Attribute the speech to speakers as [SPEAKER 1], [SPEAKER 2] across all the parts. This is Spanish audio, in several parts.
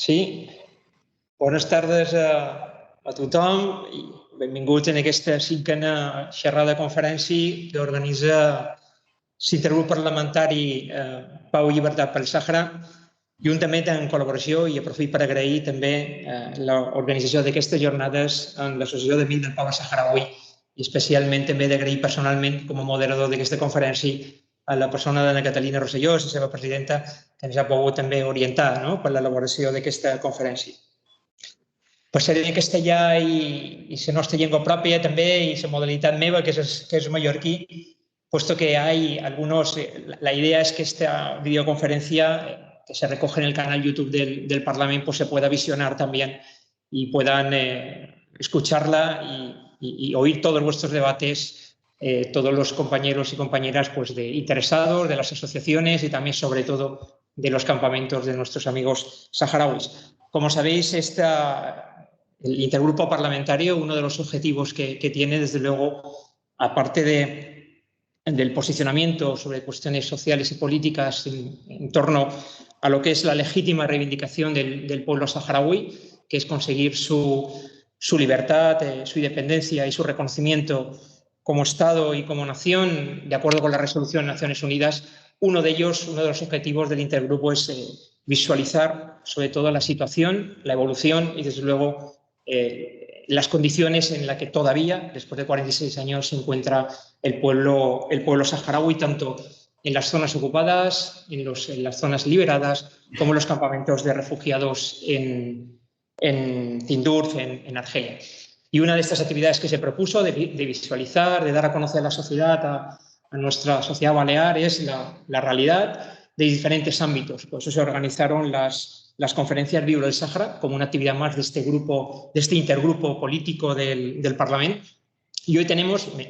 [SPEAKER 1] Sí, bones tardes a tothom i benvinguts en aquesta cinquena xerrada conferència que organitza l'Intergrup Parlamentari Pau i Llibertat pel Sàhara, juntament en col·laboració, i aprofito per agrair també l'organització d'aquestes jornades en l'Associació d'Amics del Poble Saharaui i especialment també d'agrair personalment com a moderador d'aquesta conferència a la persona d'Anna Catalina Rosselló, la seva presidenta, que ens ha pogut també orientar per l'elaboració d'aquesta conferència. Passaré en castellà i la nostra llengua pròpia també i la modalitat meva, que és mallorquí, puesto que hay algunos... La idea es que esta videoconferencia que se recoge en el canal YouTube del Parlamento pues se pueda visionar también y puedan escucharla y oír todos vuestros debates, todos los compañeros y compañeras pues, interesados, de las asociaciones y también, sobre todo, de los campamentos de nuestros amigos saharauis. Como sabéis, el intergrupo parlamentario, uno de los objetivos que tiene, desde luego, aparte del posicionamiento sobre cuestiones sociales y políticas en torno a lo que es la legítima reivindicación del pueblo saharaui, que es conseguir su libertad, su independencia y su reconocimiento como Estado y como nación, de acuerdo con la resolución de Naciones Unidas. Uno de los objetivos del intergrupo es visualizar sobre todo la situación, la evolución y, desde luego, las condiciones en las que todavía, después de 46 años, se encuentra el pueblo saharaui, tanto en las zonas ocupadas, en las zonas liberadas, como en los campamentos de refugiados en Tinduf, en Argelia. Y una de estas actividades que se propuso de visualizar, de dar a conocer a la sociedad, a nuestra sociedad balear, es la realidad de diferentes ámbitos. Por eso se organizaron las conferencias Viure el Sàhara como una actividad más de este intergrupo político del Parlamento. Y hoy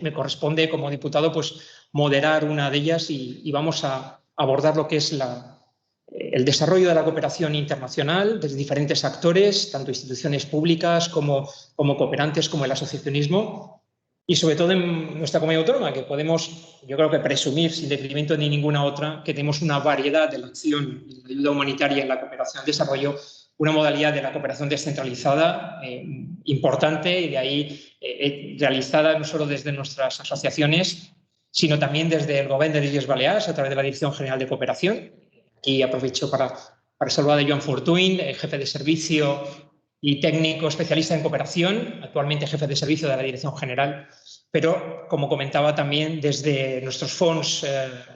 [SPEAKER 1] me corresponde como diputado pues, moderar una de ellas y vamos a abordar lo que es el desarrollo de la cooperación internacional desde diferentes actores, tanto instituciones públicas como cooperantes, como el asociacionismo, y sobre todo en nuestra comunidad autónoma, que podemos, yo creo que presumir, sin detrimento ni ninguna otra, que tenemos una variedad de la acción y la ayuda humanitaria en la cooperación al desarrollo, una modalidad de la cooperación descentralizada importante y de ahí realizada no solo desde nuestras asociaciones, sino también desde el Gobierno de las Illes Balears a través de la Dirección General de Cooperación. Aquí aprovecho para saludar a Joan Fortuny, jefe de servicio y técnico especialista en cooperación, actualmente jefe de servicio de la Dirección General, pero, como comentaba, también desde nuestros fondos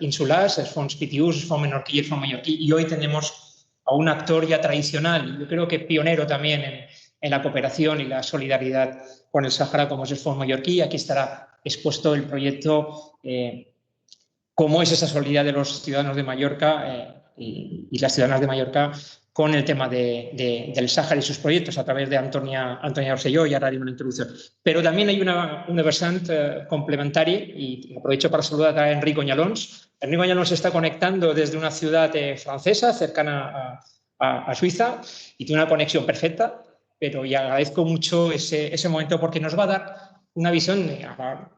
[SPEAKER 1] insulares, el Fons PTUs, el Fons Menorquí y el Fons Mallorquí, y hoy tenemos a un actor ya tradicional, yo creo que pionero también en la cooperación y la solidaridad con el Sàhara, como es el Fons Mallorquí. Aquí estará expuesto el proyecto, cómo es esa solidaridad de los ciudadanos de Mallorca y las ciudadanas de Mallorca con el tema del Sàhara y sus proyectos a través de Antonia Rosselló, y ahora haré una introducción. Pero también hay una versante complementaria y aprovecho para saludar a Enric Oñalons. Enric Oñalons se está conectando desde una ciudad francesa cercana a Suiza y tiene una conexión perfecta, pero y agradezco mucho ese momento porque nos va a dar una visión,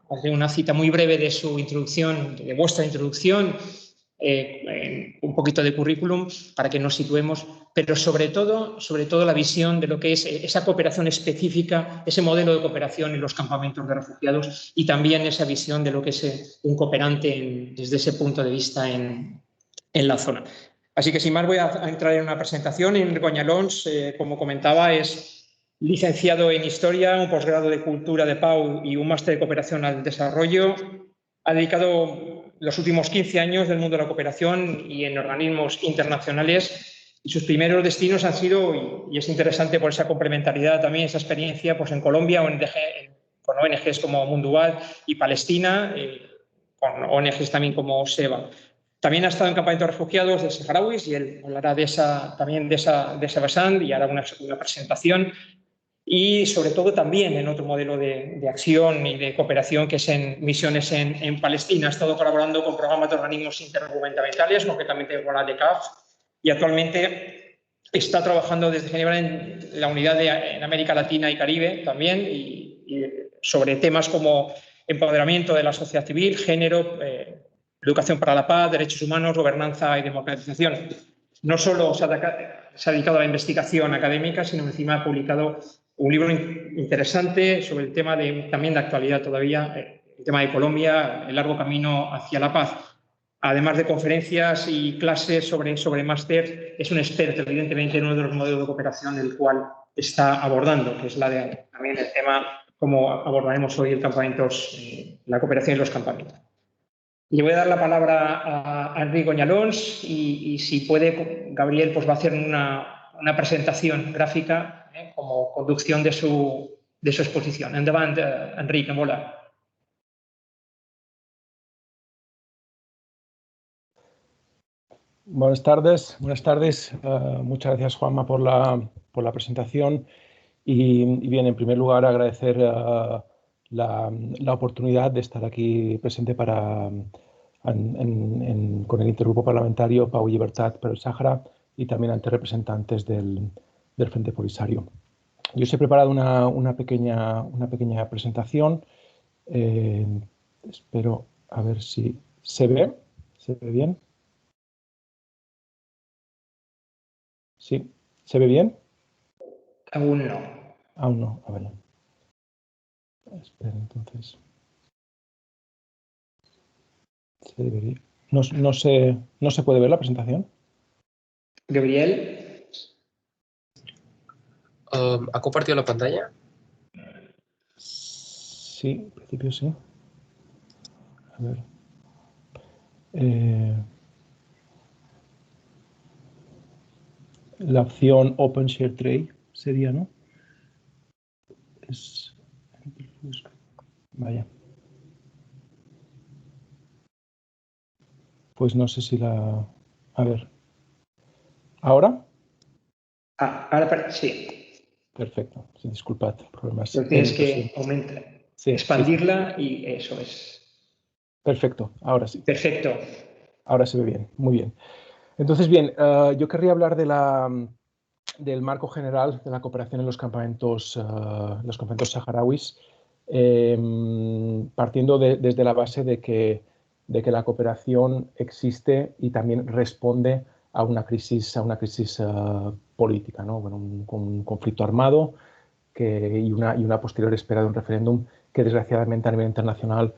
[SPEAKER 1] hacer una cita muy breve de su introducción, de vuestra introducción, un poquito de currículum para que nos situemos, pero sobre todo la visión de lo que es esa cooperación específica, ese modelo de cooperación en los campamentos de refugiados y también esa visión de lo que es un cooperante desde ese punto de vista en la zona. Así que, sin más, voy a entrar en una presentación. Enric Oñalons, como comentaba, es licenciado en Historia, un posgrado de Cultura de Pau y un máster de Cooperación al Desarrollo. Ha dedicado los últimos 15 años del mundo de la cooperación y en organismos internacionales, y sus primeros destinos han sido, y es interesante por esa complementariedad también, esa experiencia pues en Colombia, con ONGs como Mundual y Palestina, con ONGs también como SEBA. También ha estado en campamentos de refugiados de saharauis y él hablará también de esa vessant y hará una presentación. Y, sobre todo, también en otro modelo de acción y de cooperación, que es en misiones en Palestina. Ha estado colaborando con programas de organismos intergubernamentales, concretamente con la DECAF, y actualmente está trabajando desde Ginebra en la unidad en América Latina y Caribe también, y sobre temas como empoderamiento de la sociedad civil, género, educación para la paz, derechos humanos, gobernanza y democratización. no solo se ha dedicado a la investigación académica, sino encima ha publicado un libro interesante sobre el tema también de actualidad todavía, el tema de Colombia, el largo camino hacia la paz. Además de conferencias y clases sobre máster, es un experto, evidentemente, en uno de los modelos de cooperación el cual está abordando, que es también el tema, como abordaremos hoy, la cooperación en los campamentos. Le voy a dar la palabra a Enric Goñalons y si puede, Gabriel pues va a hacer una presentación gráfica como conducción de su exposición. Endavant, Enric, hola.
[SPEAKER 2] Buenas tardes. Muchas gracias, Juanma, por la presentación. Y bien, en primer lugar, agradecer la oportunidad de estar aquí presente con el intergrupo parlamentario Pau y Llibertat per el Sáhara y también ante representantes del Frente Polisario. Yo os he preparado una pequeña presentación. Espero a ver si se ve. ¿Se ve bien? Sí. ¿Se ve bien?
[SPEAKER 1] Aún no.
[SPEAKER 2] Aún no. A ver. Espera, entonces. Se debería. No se puede ver la presentación.
[SPEAKER 1] Gabriel.
[SPEAKER 3] ¿Ha compartido la pantalla?
[SPEAKER 2] Sí, en principio sí. A ver. La opción Open Share Tray sería, ¿no? Vaya. Pues no sé si la... A ver. ¿Ahora?
[SPEAKER 1] Ahora sí.
[SPEAKER 2] Perfecto. Sí, disculpad, problemas.
[SPEAKER 1] Pero tienes que aumentar, expandirla y eso es.
[SPEAKER 2] Perfecto, ahora sí.
[SPEAKER 1] Perfecto.
[SPEAKER 2] Ahora se ve bien, muy bien. Entonces, bien, yo querría hablar del marco general de la cooperación en los campamentos saharauis, partiendo desde la base de que la cooperación existe y también responde a una crisis política, ¿no? Bueno, un conflicto armado y una posterior espera de un referéndum que desgraciadamente a nivel internacional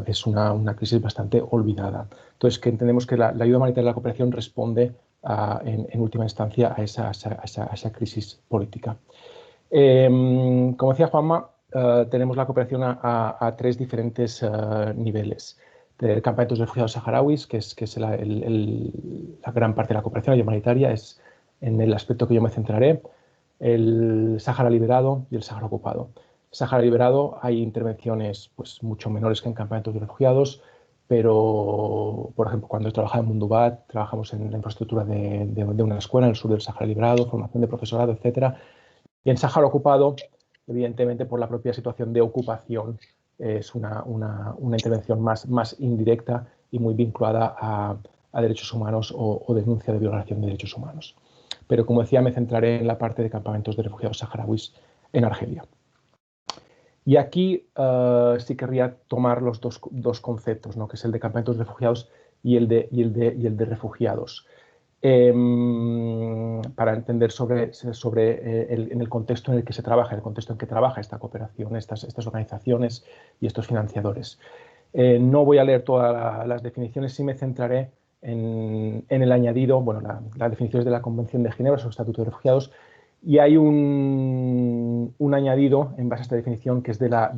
[SPEAKER 2] es una crisis bastante olvidada. Entonces, que entendemos que la ayuda humanitaria y la cooperación responde en última instancia a esa crisis política. Como decía Juanma, tenemos la cooperación a tres diferentes niveles. Campamentos de refugiados saharauis, que es la gran parte de la cooperación humanitaria, es en el aspecto que yo me centraré, el Sáhara liberado y el Sáhara ocupado. Sáhara liberado hay intervenciones pues, mucho menores que en campamentos de refugiados, pero, por ejemplo, cuando trabajaba en Mundubat, trabajamos en la infraestructura de una escuela en el sur del Sáhara liberado, formación de profesorado, etc. Y en Sáhara ocupado, evidentemente, por la propia situación de ocupación, es una intervención más indirecta y muy vinculada a derechos humanos o denuncia de violación de derechos humanos. Pero, como decía, me centraré en la parte de campamentos de refugiados saharauis en Argelia. Y aquí sí querría tomar los dos conceptos, ¿no? Que es el de campamentos de refugiados y el de refugiados. Para entender en el contexto en el que se trabaja, el contexto en que trabaja esta cooperación, estas organizaciones y estos financiadores. No voy a leer todas las definiciones, sí me centraré en el añadido, bueno, las definiciones de la Convención de Ginebra sobre el Estatuto de Refugiados, y hay un añadido en base a esta definición que es de la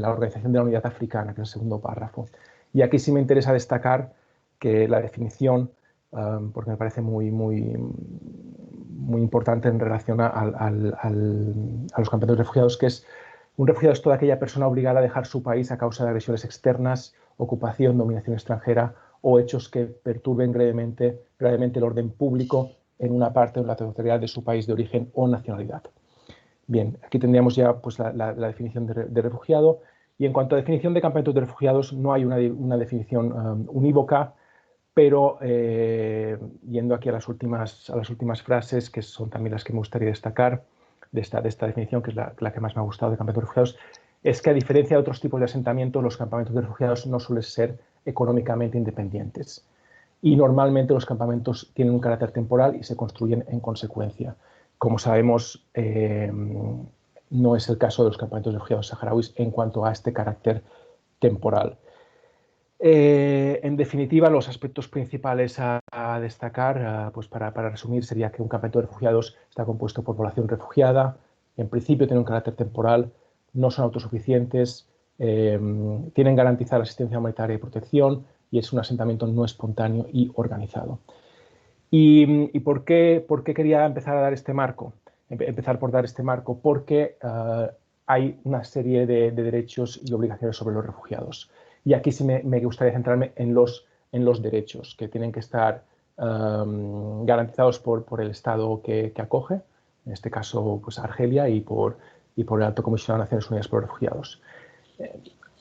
[SPEAKER 2] Organización de la Unidad Africana, que es el segundo párrafo. Y aquí sí me interesa destacar que la definición, porque me parece muy importante en relación a los campamentos de refugiados, que es un refugiado es toda aquella persona obligada a dejar su país a causa de agresiones externas, ocupación, dominación extranjera o hechos que perturben gravemente el orden público en una parte o en la totalidad de su país de origen o nacionalidad. Bien, aquí tendríamos ya pues, la definición de refugiado. Y en cuanto a definición de campamentos de refugiados, no hay una definición unívoca, pero yendo aquí a las últimas frases, que son también las que me gustaría destacar de esta definición, que es la que más me ha gustado de campamentos de refugiados, es que a diferencia de otros tipos de asentamientos, los campamentos de refugiados no suelen ser económicamente independientes. y normalmente los campamentos tienen un carácter temporal y se construyen en consecuencia. Como sabemos, no es el caso de los campamentos de refugiados saharauis en cuanto a este carácter temporal. En definitiva, los aspectos principales a destacar, pues para resumir, sería que un campamento de refugiados está compuesto por población refugiada, en principio tiene un carácter temporal, no son autosuficientes, tienen garantizada la asistencia humanitaria y protección y es un asentamiento no espontáneo y organizado. ¿Y por qué quería empezar a dar este marco? Empezar por dar este marco porque hay una serie de derechos y obligaciones sobre los refugiados. Y aquí sí me gustaría centrarme en los derechos que tienen que estar garantizados por el Estado que acoge, en este caso pues Argelia, y por el Alto Comisionado de Naciones Unidas por los Refugiados.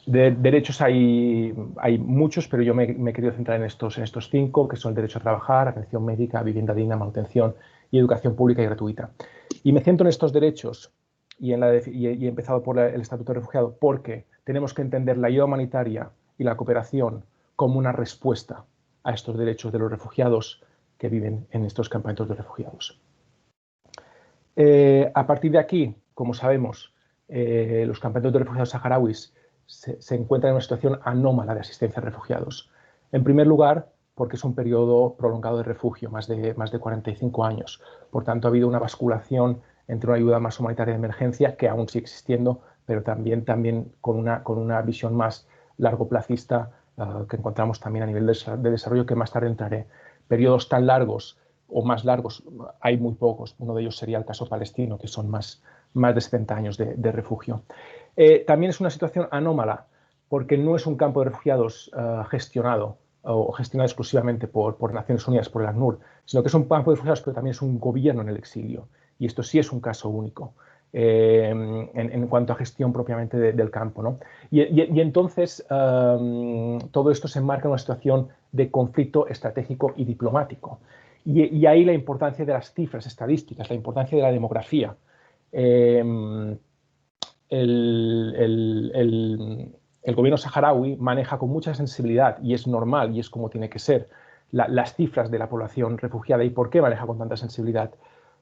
[SPEAKER 2] De derechos hay muchos, pero yo me he querido centrar en estos 5, que son el derecho a trabajar, atención médica, vivienda digna, manutención y educación pública y gratuita. Y me centro en estos derechos y he empezado por el Estatuto de Refugiado porque tenemos que entender la ayuda humanitaria y la cooperación como una respuesta a estos derechos de los refugiados que viven en estos campamentos de refugiados. A partir de aquí, como sabemos, los campamentos de refugiados saharauis se encuentran en una situación anómala de asistencia a refugiados. En primer lugar, porque es un periodo prolongado de refugio, más de 45 años. Por tanto, ha habido una basculación entre una ayuda más humanitaria de emergencia, que aún sigue existiendo, pero también con una visión más largoplacista que encontramos también a nivel de desarrollo, que más tarde entraré. Periodos tan largos o más largos hay muy pocos. Uno de ellos sería el caso palestino, que son más de 70 años de refugio. También es una situación anómala, porque no es un campo de refugiados gestionado exclusivamente por Naciones Unidas, por el ACNUR, sino que es un campo de refugiados, pero también es un gobierno en el exilio. Y esto sí es un caso único en cuanto a gestión propiamente del campo, ¿no? Y entonces todo esto se enmarca en una situación de conflicto estratégico y diplomático. Y ahí la importancia de las cifras estadísticas, la importancia de la demografía. El gobierno saharaui maneja con mucha sensibilidad, y es normal, y es como tiene que ser, las cifras de la población refugiada. ¿Y por qué maneja con tanta sensibilidad?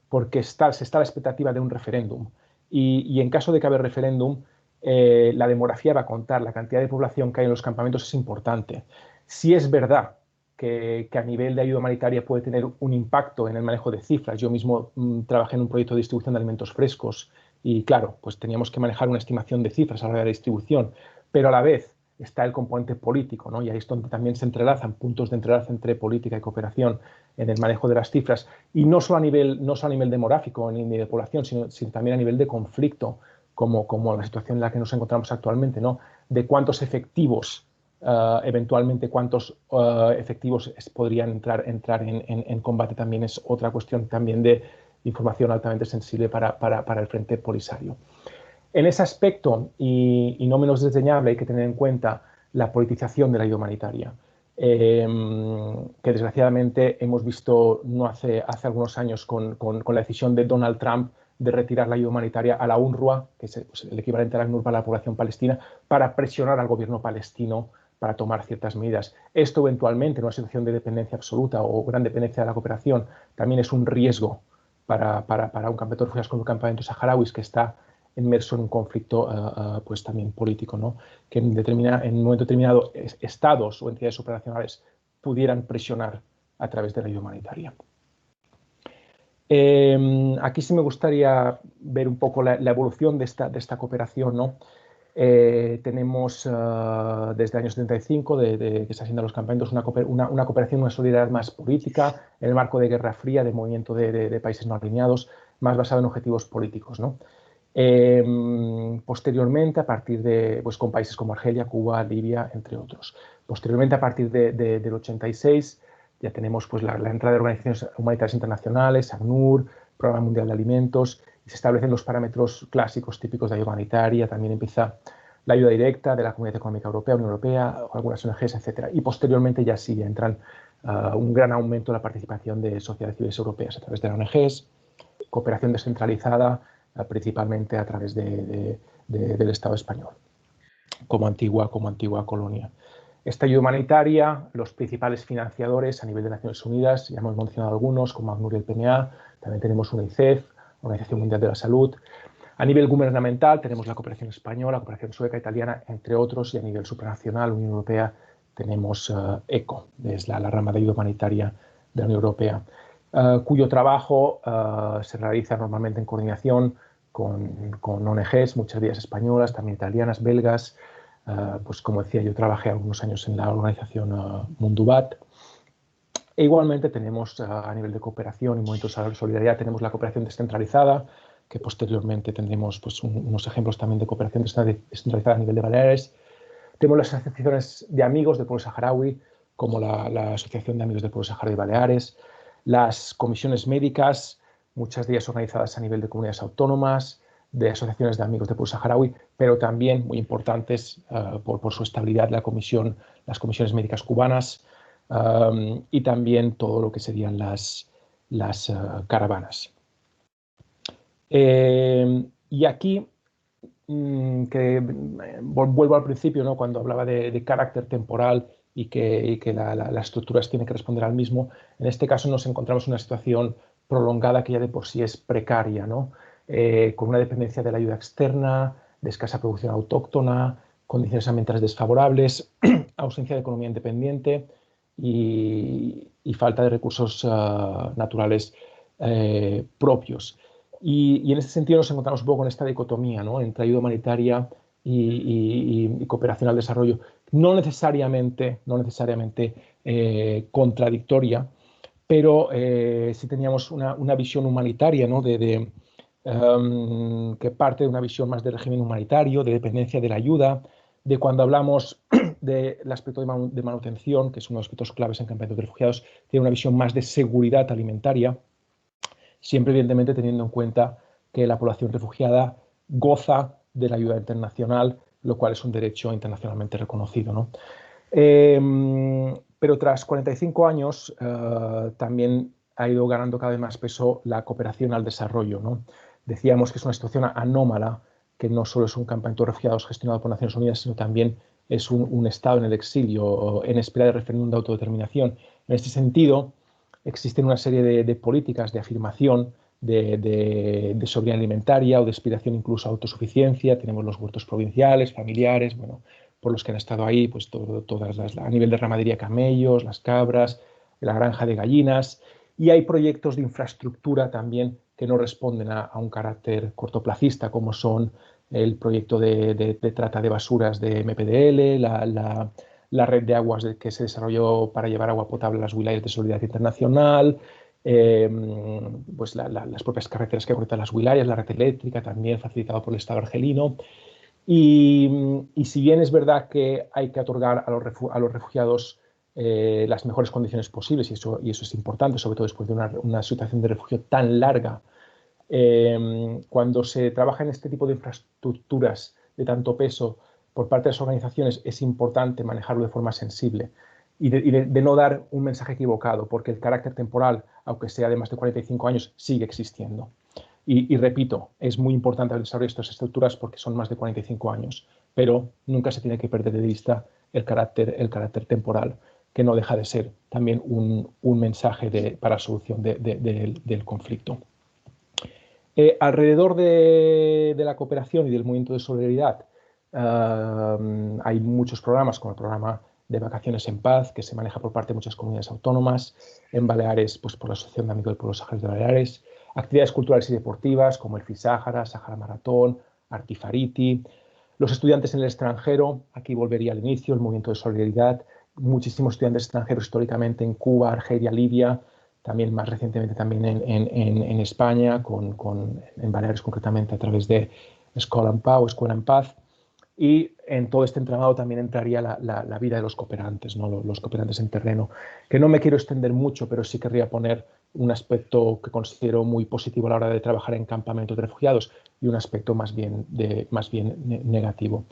[SPEAKER 2] Porque se está a la expectativa de un referéndum. Y en caso de que haya referéndum, la demografía va a contar, la cantidad de población que hay en los campamentos es importante. Si es verdad que a nivel de ayuda humanitaria puede tener un impacto en el manejo de cifras. Yo mismo trabajé en un proyecto de distribución de alimentos frescos y, claro, pues teníamos que manejar una estimación de cifras a la hora de la distribución, pero a la vez está el componente político, ¿no? Y ahí es donde también se entrelazan puntos de entrelace entre política y cooperación en el manejo de las cifras, y no solo a nivel demográfico ni de población, sino también a nivel de conflicto, como la situación en la que nos encontramos actualmente, ¿no? De cuántos efectivos eventualmente cuántos efectivos podrían entrar en combate, también es otra cuestión también de información altamente sensible para el Frente Polisario. En ese aspecto, y no menos desdeñable, hay que tener en cuenta la politización de la ayuda humanitaria, que desgraciadamente hemos visto no hace algunos años con la decisión de Donald Trump de retirar la ayuda humanitaria a la UNRWA, que es pues, el equivalente a la ACNUR para la población palestina, para presionar al gobierno palestino para tomar ciertas medidas. Esto eventualmente, en una situación de dependencia absoluta o gran dependencia de la cooperación, también es un riesgo para un campamento de refugiados como el campamento saharaui, que está inmerso en un conflicto pues también político, ¿no? Que en un momento determinado estados o entidades operacionales pudieran presionar a través de la ayuda humanitaria. Aquí sí me gustaría ver un poco la evolución de esta cooperación, ¿no? Tenemos desde el año 75, que está haciendo los campamentos, una cooperación, una solidaridad más política, en el marco de Guerra Fría, de movimiento de países no alineados, más basado en objetivos políticos, ¿no? Posteriormente, a partir de, pues con países como Argelia, Cuba, Libia, entre otros. Posteriormente, a partir del 86, ya tenemos pues, la entrada de organizaciones humanitarias internacionales, ACNUR, Programa Mundial de Alimentos, y se establecen los parámetros clásicos típicos de ayuda humanitaria. También empieza la ayuda directa de la Comunidad Económica Europea, Unión Europea, algunas ONGs, etc. Y posteriormente ya sí entran un gran aumento de la participación de sociedades civiles europeas a través de las ONGs, cooperación descentralizada, principalmente a través del Estado español, como antigua colonia. Esta ayuda humanitaria, los principales financiadores a nivel de Naciones Unidas, ya hemos mencionado algunos, como ACNUR y el PMA, también tenemos UNICEF, Organización Mundial de la Salud. A nivel gubernamental tenemos la cooperación española, la cooperación sueca, italiana, entre otros, y a nivel supranacional, Unión Europea, tenemos ECHO, es la rama de ayuda humanitaria de la Unión Europea, cuyo trabajo se realiza normalmente en coordinación con ONGs, muchas de ellas españolas, también italianas, belgas. Pues como decía, yo trabajé algunos años en la organización Mundubat. E igualmente tenemos a nivel de cooperación y movimientos de solidaridad, tenemos la cooperación descentralizada, que posteriormente tendremos pues, unos ejemplos también de cooperación descentralizada a nivel de Baleares. Tenemos las asociaciones de amigos del pueblo saharaui, como la Asociación de Amigos del Pueblo Saharaui de Baleares, las comisiones médicas, muchas de ellas organizadas a nivel de comunidades autónomas, de asociaciones de amigos del pueblo saharaui, pero también, muy importantes por su estabilidad, las comisiones médicas cubanas y también todo lo que serían las caravanas. Y aquí, vuelvo al principio, ¿no? Cuando hablaba de carácter temporal y que las estructuras tienen que responder al mismo, en este caso nos encontramos en una situación prolongada que ya de por sí es precaria, ¿no? Con una dependencia de la ayuda externa, de escasa producción autóctona, condiciones ambientales desfavorables, ausencia de economía independiente y falta de recursos naturales propios. Y en este sentido nos encontramos un poco con esta dicotomía, ¿no? Entre ayuda humanitaria y cooperación al desarrollo, no necesariamente contradictoria, pero sí teníamos una visión humanitaria, ¿no? Que parte de una visión más de régimen humanitario, de dependencia de la ayuda, de cuando hablamos del aspecto de manutención, que es uno de los aspectos claves en campamentos de refugiados, tiene una visión más de seguridad alimentaria, siempre evidentemente teniendo en cuenta que la población refugiada goza de la ayuda internacional, lo cual es un derecho internacionalmente reconocido, ¿no? Pero tras 45 años también ha ido ganando cada vez más peso la cooperación al desarrollo, ¿no? Decíamos que es una situación anómala, que no solo es un campamento de refugiados gestionado por Naciones Unidas, sino también es un Estado en el exilio, en espera de referéndum de autodeterminación. En este sentido, existen una serie de políticas de afirmación de soberanía alimentaria o de aspiración incluso a autosuficiencia. Tenemos los huertos provinciales, familiares, bueno, por los que han estado ahí, pues todas a nivel de ramadería, camellos, las cabras, la granja de gallinas, y hay proyectos de infraestructura también que no responden a un carácter cortoplacista, como son el proyecto de trata de basuras de MPDL, la red de aguas que se desarrolló para llevar agua potable a las wilayas de Solidaridad Internacional, pues las propias carreteras que conectan las wilayas, la red eléctrica también facilitada por el Estado argelino. Y si bien es verdad que hay que otorgar a los refugiados las mejores condiciones posibles, y eso es importante, sobre todo después de una situación de refugio tan larga, cuando se trabaja en este tipo de infraestructuras de tanto peso por parte de las organizaciones, es importante manejarlo de forma sensible y de no dar un mensaje equivocado, porque el carácter temporal, aunque sea de más de 45 años, sigue existiendo. Y repito, es muy importante el desarrollo de estas estructuras porque son más de 45 años, pero nunca se tiene que perder de vista el carácter temporal, que no deja de ser también un mensaje para la solución del conflicto. Alrededor de la cooperación y del movimiento de solidaridad hay muchos programas, como el programa de Vacaciones en Paz, que se maneja por parte de muchas comunidades autónomas, en Baleares pues por la Asociación de Amigos del Pueblo Saharaui de Baleares, actividades culturales y deportivas como el FISAHARA, Sahara Maratón, Artifariti, los estudiantes en el extranjero, aquí volvería al inicio, el movimiento de solidaridad, muchísimos estudiantes extranjeros históricamente en Cuba, Argelia, Libia, también más recientemente también en España, en Baleares concretamente a través de Escola en Paz o Escuela en Paz. Y en todo este entramado también entraría la vida de los cooperantes, ¿no? Los cooperantes en terreno, que no me quiero extender mucho, pero sí querría poner un aspecto que considero muy positivo a la hora de trabajar en campamentos de refugiados y un aspecto más bien negativo.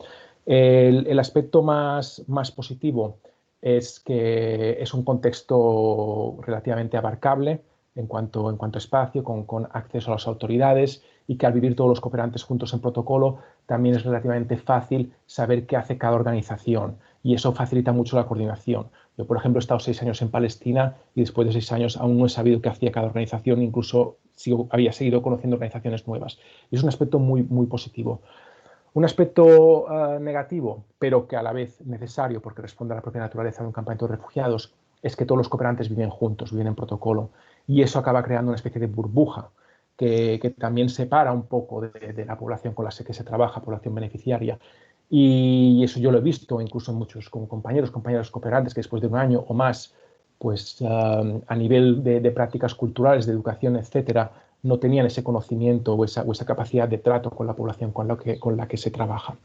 [SPEAKER 2] El aspecto más positivo es que es un contexto relativamente abarcable en cuanto a espacio, con acceso a las autoridades, y que al vivir todos los cooperantes juntos en protocolo también es relativamente fácil saber qué hace cada organización y eso facilita mucho la coordinación. Yo, por ejemplo, he estado 6 años en Palestina y después de 6 años aún no he sabido qué hacía cada organización, incluso había seguido conociendo organizaciones nuevas. Y es un aspecto muy, muy positivo. Un aspecto negativo, pero que a la vez necesario porque responde a la propia naturaleza de un campamento de refugiados, es que todos los cooperantes viven juntos, viven en protocolo, y eso acaba creando una especie de burbuja que también separa un poco de la población con la que se trabaja, población beneficiaria. Y eso yo lo he visto incluso en muchos compañeras cooperantes que después de 1 año o más, pues a nivel de prácticas culturales, de educación, etcétera, no tenían ese conocimiento o esa capacidad de trato con la población con la que se trabaja.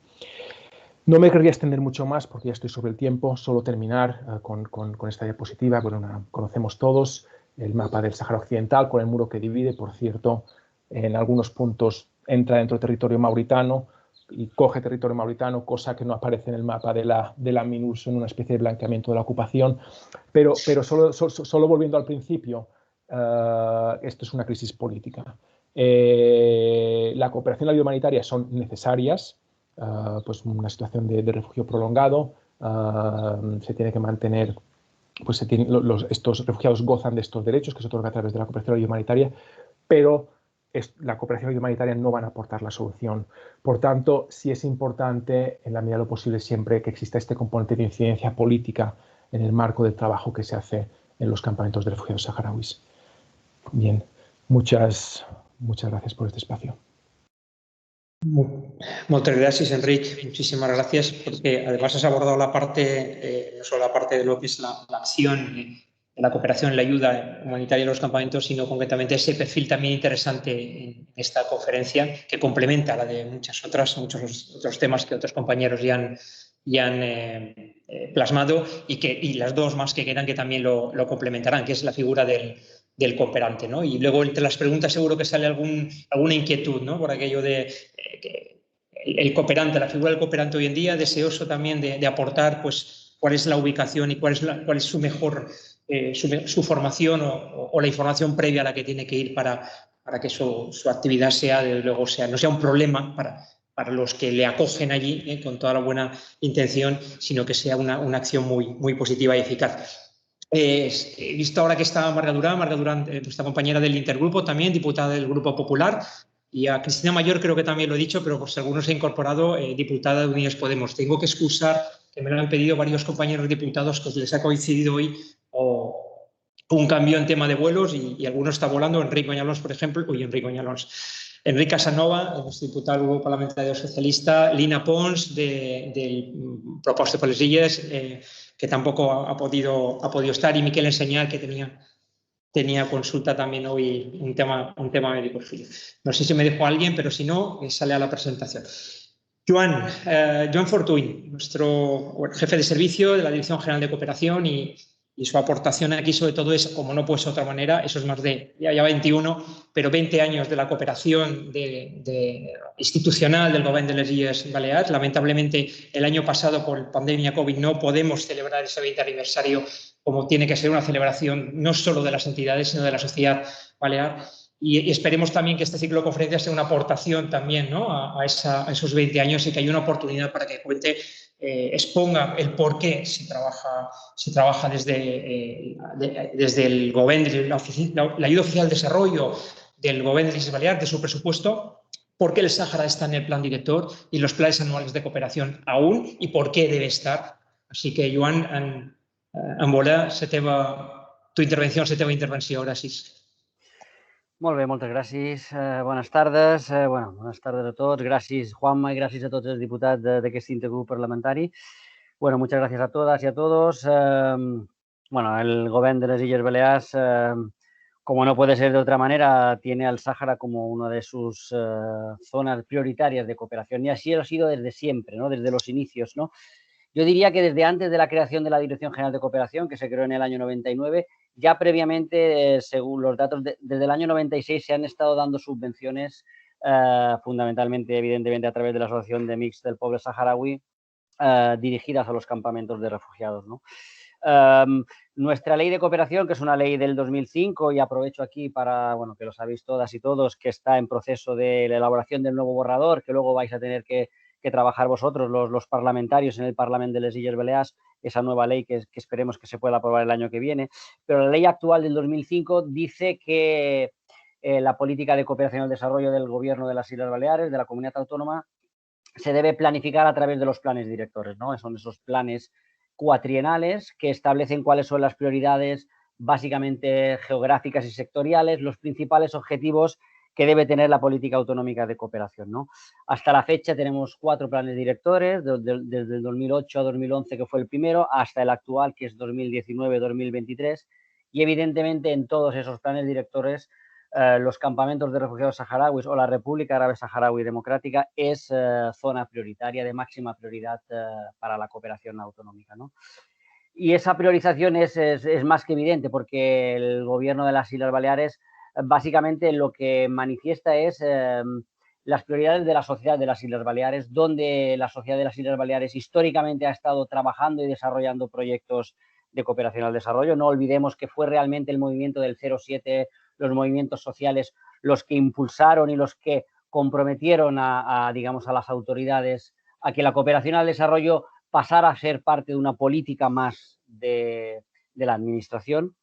[SPEAKER 2] No me querría extender mucho más porque ya estoy sobre el tiempo, solo terminar con esta diapositiva. Bueno, conocemos todos el mapa del Sáhara Occidental con el muro que divide, por cierto, en algunos puntos entra dentro del territorio mauritano y coge territorio mauritano, cosa que no aparece en el mapa de la MINURSO, en una especie de blanqueamiento de la ocupación. Pero solo volviendo al principio, esto es una crisis política. La cooperación y la ayuda humanitaria son necesarias, pues una situación de refugio prolongado, se tiene que mantener, pues estos refugiados gozan de estos derechos que se otorgan a través de la cooperación y la ayuda humanitaria, pero la cooperación y la ayuda humanitaria no van a aportar la solución. Por tanto, sí es importante, en la medida de lo posible, siempre que exista este componente de incidencia política en el marco del trabajo que se hace en los campamentos de refugiados saharauis. Bien, muchas gracias por este espacio.
[SPEAKER 1] Muchas gracias, Enric. Muchísimas gracias, porque además has abordado la parte, no solo la parte de lo que es la acción, la cooperación, la ayuda humanitaria en los campamentos, sino concretamente ese perfil también interesante en esta conferencia, que complementa la de muchos otros temas que otros compañeros ya han plasmado y las dos más que quedan que también lo complementarán, que es la figura del cooperante, ¿no? Y luego entre las preguntas seguro que sale alguna inquietud, ¿no? Por aquello de que el cooperante, la figura del cooperante hoy en día, deseoso también de aportar pues cuál es la ubicación y cuál es su mejor su formación o la información previa a la que tiene que ir para que su actividad sea, desde luego, no sea un problema para los que le acogen allí con toda la buena intención, sino que sea una acción muy positiva y eficaz. He visto ahora que está Marga Durán, nuestra compañera del Intergrupo también, diputada del Grupo Popular, y a Cristina Mayor creo que también lo he dicho, pero por si alguno se ha incorporado, diputada de Unidas Podemos. Tengo que excusar que me lo han pedido varios compañeros diputados que les ha coincidido hoy un cambio en tema de vuelos y alguno está volando. Enric Bañalons, por ejemplo, Enric Casanova, nuestro diputado del Grupo Parlamentario Socialista, Lina Pons, del Proposta per les Illes, que tampoco ha podido estar, y Miquel Enseñar, que tenía consulta también hoy, un tema médico. No sé si me dejo a alguien, pero si no, sale a la presentación. Joan Fortuny, nuestro jefe de servicio de la Dirección General de Cooperación, y su aportación aquí sobre todo es, como no puede ser de otra manera, eso es más de ya 21, pero 20 años de la cooperación institucional del Gobierno de les Illes Balears. Lamentablemente, el año pasado, por pandemia COVID, no podemos celebrar ese 20 aniversario como tiene que ser una celebración no solo de las entidades, sino de la sociedad balear. Y esperemos también que este ciclo de conferencias sea una aportación también, ¿no? a esos 20 años, y que haya una oportunidad para que cuente, exponga el por qué se trabaja desde el Gobierno, desde la ayuda oficial al desarrollo del Gobierno de les Illes Balears, de su presupuesto, por qué el Sáhara está en el plan director y los planes anuales de cooperación aún, y por qué debe estar. Así que, Joan, en volar tu intervenció, gràcies.
[SPEAKER 4] Molt bé, moltes gràcies. Bones tardes. Bones tardes a tots. Gràcies, Juanma, i gràcies a tots els diputats d'aquest intergrup parlamentari. Muchas gracias a todas y a todos. El Gobierno de las Illes Balears, como no puede ser de otra manera, tiene al Sáhara como una de sus zonas prioritarias de cooperación, y así ha sido desde siempre, ¿no? Desde los inicios, ¿no? Yo diría que desde antes de la creación de la Dirección General de Cooperación, que se creó en el año 99, ya previamente, según los datos, desde el año 96 se han estado dando subvenciones, fundamentalmente, evidentemente, a través de la Asociación de Mix del Poble Saharaui, dirigidas a los campamentos de refugiados, ¿no? Nuestra ley de cooperación, que es una ley del 2005, y aprovecho aquí para, que lo sabéis todas y todos, que está en proceso de la elaboración del nuevo borrador, que luego vais a tener que trabajar vosotros, los parlamentarios en el Parlamento de las Illes Balears, esa nueva ley que esperemos que se pueda aprobar el año que viene. Pero la ley actual del 2005 dice que la política de cooperación al desarrollo del Gobierno de las Islas Baleares, de la comunidad autónoma, se debe planificar a través de los planes directores, ¿no? Son esos planes cuatrienales que establecen cuáles son las prioridades básicamente geográficas y sectoriales, los principales objetivos que debe tener la política autonómica de cooperación, ¿no? Hasta la fecha tenemos 4 planes directores, desde el 2008 a 2011, que fue el primero, hasta el actual, que es 2019-2023, y evidentemente en todos esos planes directores los campamentos de refugiados saharauis o la República Árabe Saharaui Democrática es zona prioritaria, de máxima prioridad para la cooperación autonómica, ¿no? Y esa priorización es más que evidente porque el gobierno de las Islas Baleares básicamente lo que manifiesta es las prioridades de la sociedad de las Islas Baleares, donde la sociedad de las Islas Baleares históricamente ha estado trabajando y desarrollando proyectos de cooperación al desarrollo. No olvidemos que fue realmente el movimiento del 07, los movimientos sociales, los que impulsaron y los que comprometieron digamos, a las autoridades a que la cooperación al desarrollo pasara a ser parte de una política más de la administración,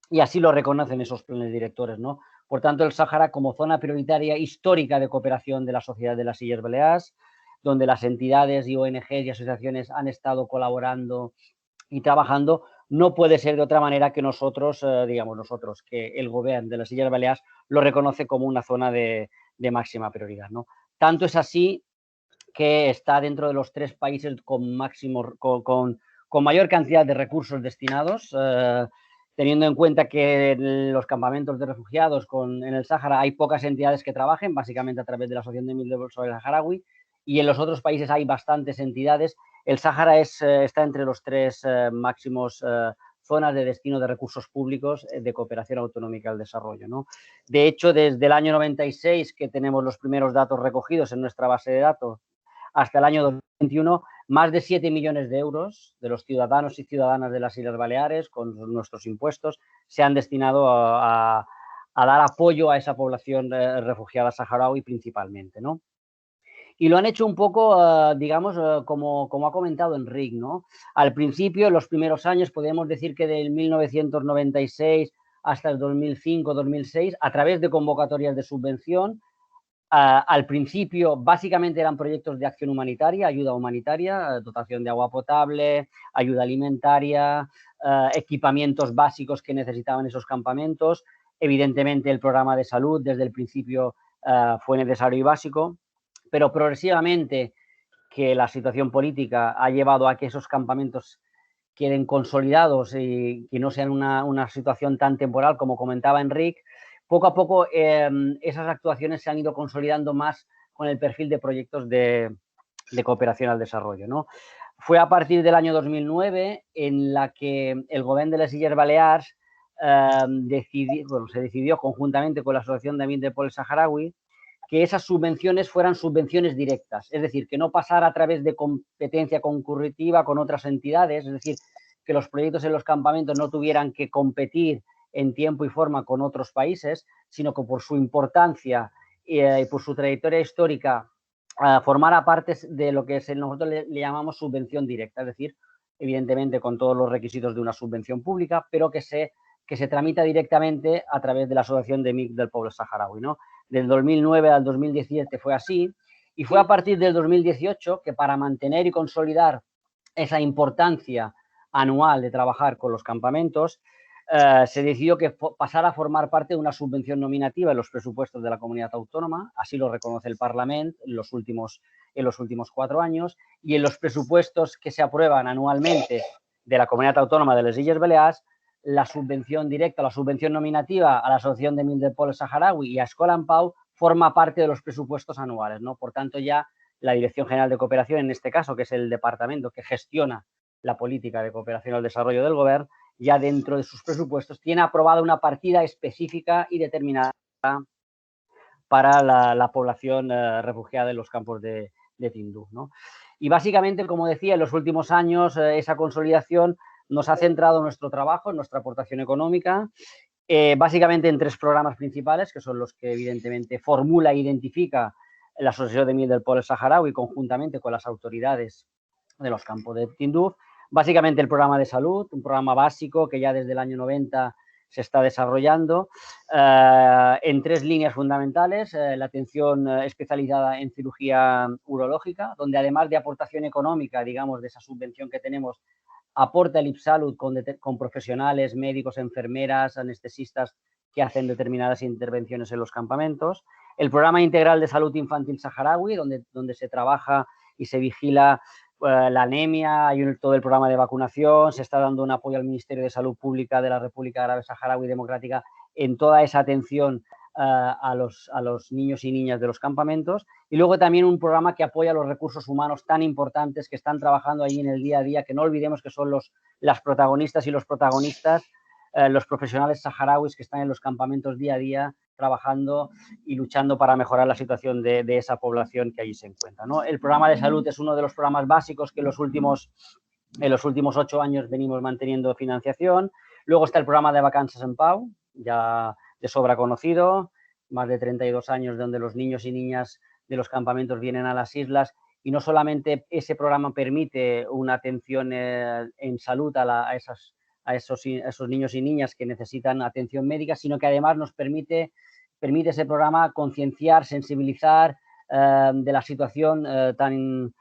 [SPEAKER 4] y así lo reconocen esos planes directores, ¿no? Por tanto, el Sáhara como zona prioritaria histórica de cooperación de la sociedad de las Illes Balears, donde las entidades y ONGs y asociaciones han estado colaborando y trabajando, no puede ser de otra manera que nosotros, que el gobierno de las Illes Balears lo reconoce como una zona de máxima prioridad, ¿no? Tanto es así que está dentro de los 3 países con mayor cantidad de recursos destinados, teniendo en cuenta que en los campamentos de refugiados en el Sáhara hay pocas entidades que trabajen, básicamente a través de la Asociación de Miembros del Saharaui, y en los otros países hay bastantes entidades. El Sáhara está entre los 3 máximos zonas de destino de recursos públicos de cooperación autonómica al desarrollo, ¿no? De hecho, desde el año 96, que tenemos los primeros datos recogidos en nuestra base de datos, hasta el año 2021, más de 7 millones de euros de los ciudadanos y ciudadanas de las Islas Baleares, con nuestros impuestos, se han destinado a dar apoyo a esa población refugiada saharaui principalmente, ¿no? Y lo han hecho un poco, como ha comentado Enric, ¿no? Al principio, en los primeros años, podemos decir que del 1996 hasta el 2005-2006, a través de convocatorias de subvención, al principio, básicamente eran proyectos de acción humanitaria, ayuda humanitaria, dotación de agua potable, ayuda alimentaria, equipamientos básicos que necesitaban esos campamentos. Evidentemente, el programa de salud desde el principio fue necesario y básico, pero progresivamente que la situación política ha llevado a que esos campamentos queden consolidados y que no sean una situación tan temporal como comentaba Enric. Poco a poco esas actuaciones se han ido consolidando más con el perfil de proyectos de cooperación al desarrollo, ¿no? Fue a partir del año 2009 en la que el gobierno de las Illes Balears se decidió conjuntamente con la Asociación de Amics del Poble Saharaui que esas subvenciones fueran subvenciones directas, es decir, que no pasara a través de competencia concurritiva con otras entidades, es decir, que los proyectos en los campamentos no tuvieran que competir en tiempo y forma con otros países, sino que por su importancia y por su trayectoria histórica formara parte de lo que nosotros le llamamos subvención directa, es decir, evidentemente con todos los requisitos de una subvención pública, pero que se tramita directamente a través de la Asociación de MIC del Pueblo Saharaui, ¿no? Del 2009 al 2017 fue así, y fue a partir del 2018 que para mantener y consolidar esa importancia anual de trabajar con los campamentos, se decidió que pasara a formar parte de una subvención nominativa en los presupuestos de la comunidad autónoma, así lo reconoce el Parlamento en los últimos 4 años, y en los presupuestos que se aprueban anualmente de la comunidad autónoma de las Illes Balears, la subvención directa, la subvención nominativa a la Asociación de Amics del Poble Saharaui y a Escola en Pau forma parte de los presupuestos anuales, ¿no? Por tanto, ya la Dirección General de Cooperación, en este caso, que es el departamento que gestiona la política de cooperación al desarrollo del Gobierno, ya dentro de sus presupuestos tiene aprobada una partida específica y determinada para la población refugiada en los campos de Tinduf, ¿no? Y básicamente, como decía, en los últimos años esa consolidación nos ha centrado nuestro trabajo, en nuestra aportación económica, básicamente en 3 programas principales, que son los que evidentemente formula e identifica la Asociación de Miel del Pueblo Saharaui, conjuntamente con las autoridades de los campos de Tinduf. Básicamente el programa de salud, un programa básico que ya desde el año 90 se está desarrollando en 3 líneas fundamentales. La atención especializada en cirugía urológica, donde además de aportación económica, digamos, de esa subvención que tenemos, aporta el IPSalud con profesionales, médicos, enfermeras, anestesistas que hacen determinadas intervenciones en los campamentos. El programa integral de salud infantil saharaui, donde se trabaja y se vigila la anemia, hay todo el programa de vacunación, se está dando un apoyo al Ministerio de Salud Pública de la República Árabe Saharaui Democrática en toda esa atención a los niños y niñas de los campamentos, y luego también un programa que apoya los recursos humanos tan importantes que están trabajando ahí en el día a día, que no olvidemos que son las protagonistas y los protagonistas, los profesionales saharauis que están en los campamentos día a día trabajando y luchando para mejorar la situación de esa población que allí se encuentra, ¿no? El programa de salud es uno de los programas básicos que en los últimos 8 años venimos manteniendo financiación. Luego está el programa de Vacances en Pau, ya de sobra conocido, más de 32 años donde los niños y niñas de los campamentos vienen a las islas, y no solamente ese programa permite una atención en salud a esos niños y niñas que necesitan atención médica, sino que además nos permite ese programa concienciar, sensibilizar de la situación tan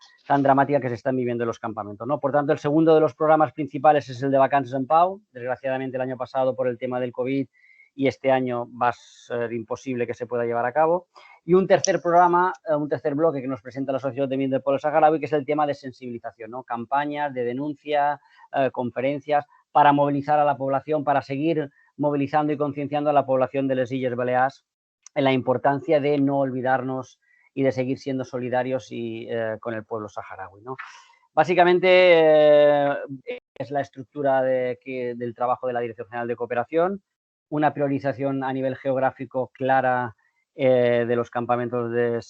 [SPEAKER 4] dramática que se están viviendo en los campamentos, ¿no? Por tanto, el segundo de los programas principales es el de Vacances en Pau. Desgraciadamente, el año pasado, por el tema del COVID, y este año va a ser imposible que se pueda llevar a cabo. Y un tercer programa, un tercer bloque que nos presenta la Asociación de Miel del Pueblo Saharaui, que es el tema de sensibilización, ¿no? Campañas de denuncia, conferencias, para movilizar a la población, para seguir movilizando y concienciando a la población de las Illes Balears en la importancia de no olvidarnos y de seguir siendo solidarios con el pueblo saharaui, ¿no? Básicamente es la estructura del trabajo de la Dirección General de Cooperación, una priorización a nivel geográfico clara de los campamentos de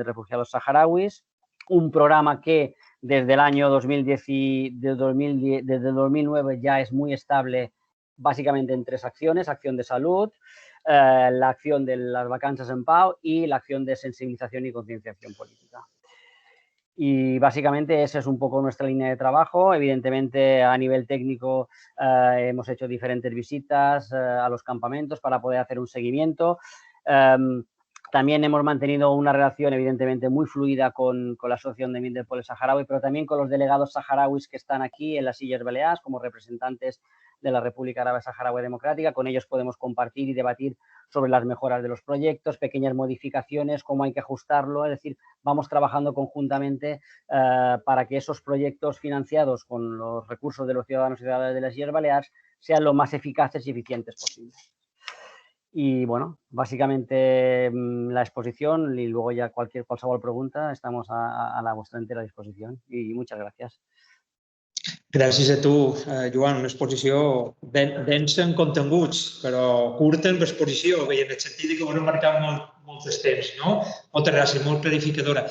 [SPEAKER 4] refugiados saharauis, un programa que desde el año 2009 ya es muy estable, básicamente en 3 acciones: acción de salud, la acción de las vacances en Pau y la acción de sensibilización y concienciación política. Y básicamente esa es un poco nuestra línea de trabajo. Evidentemente, a nivel técnico hemos hecho diferentes visitas a los campamentos para poder hacer un seguimiento. También hemos mantenido una relación evidentemente muy fluida con la Asociación de Miel del Pueblo Saharaui, pero también con los delegados saharauis que están aquí en las Illes Balears como representantes de la República Árabe Saharaui Democrática. Con ellos podemos compartir y debatir sobre las mejoras de los proyectos, pequeñas modificaciones, cómo hay que ajustarlo. Es decir, vamos trabajando conjuntamente para que esos proyectos financiados con los recursos de los ciudadanos y ciudadanas de las Illes Balears sean lo más eficaces y eficientes posibles. Y bueno, básicamente la exposición, y luego ya qualsevol pregunta, estamos a la vuestra entera disposición. I muchas gracias.
[SPEAKER 1] Gràcies a tu, Joan. Una exposició densa en continguts, però curta en exposició, en el sentit que ho hem marcat molt temps, ¿no? Moltes gràcies, molt clarificadora.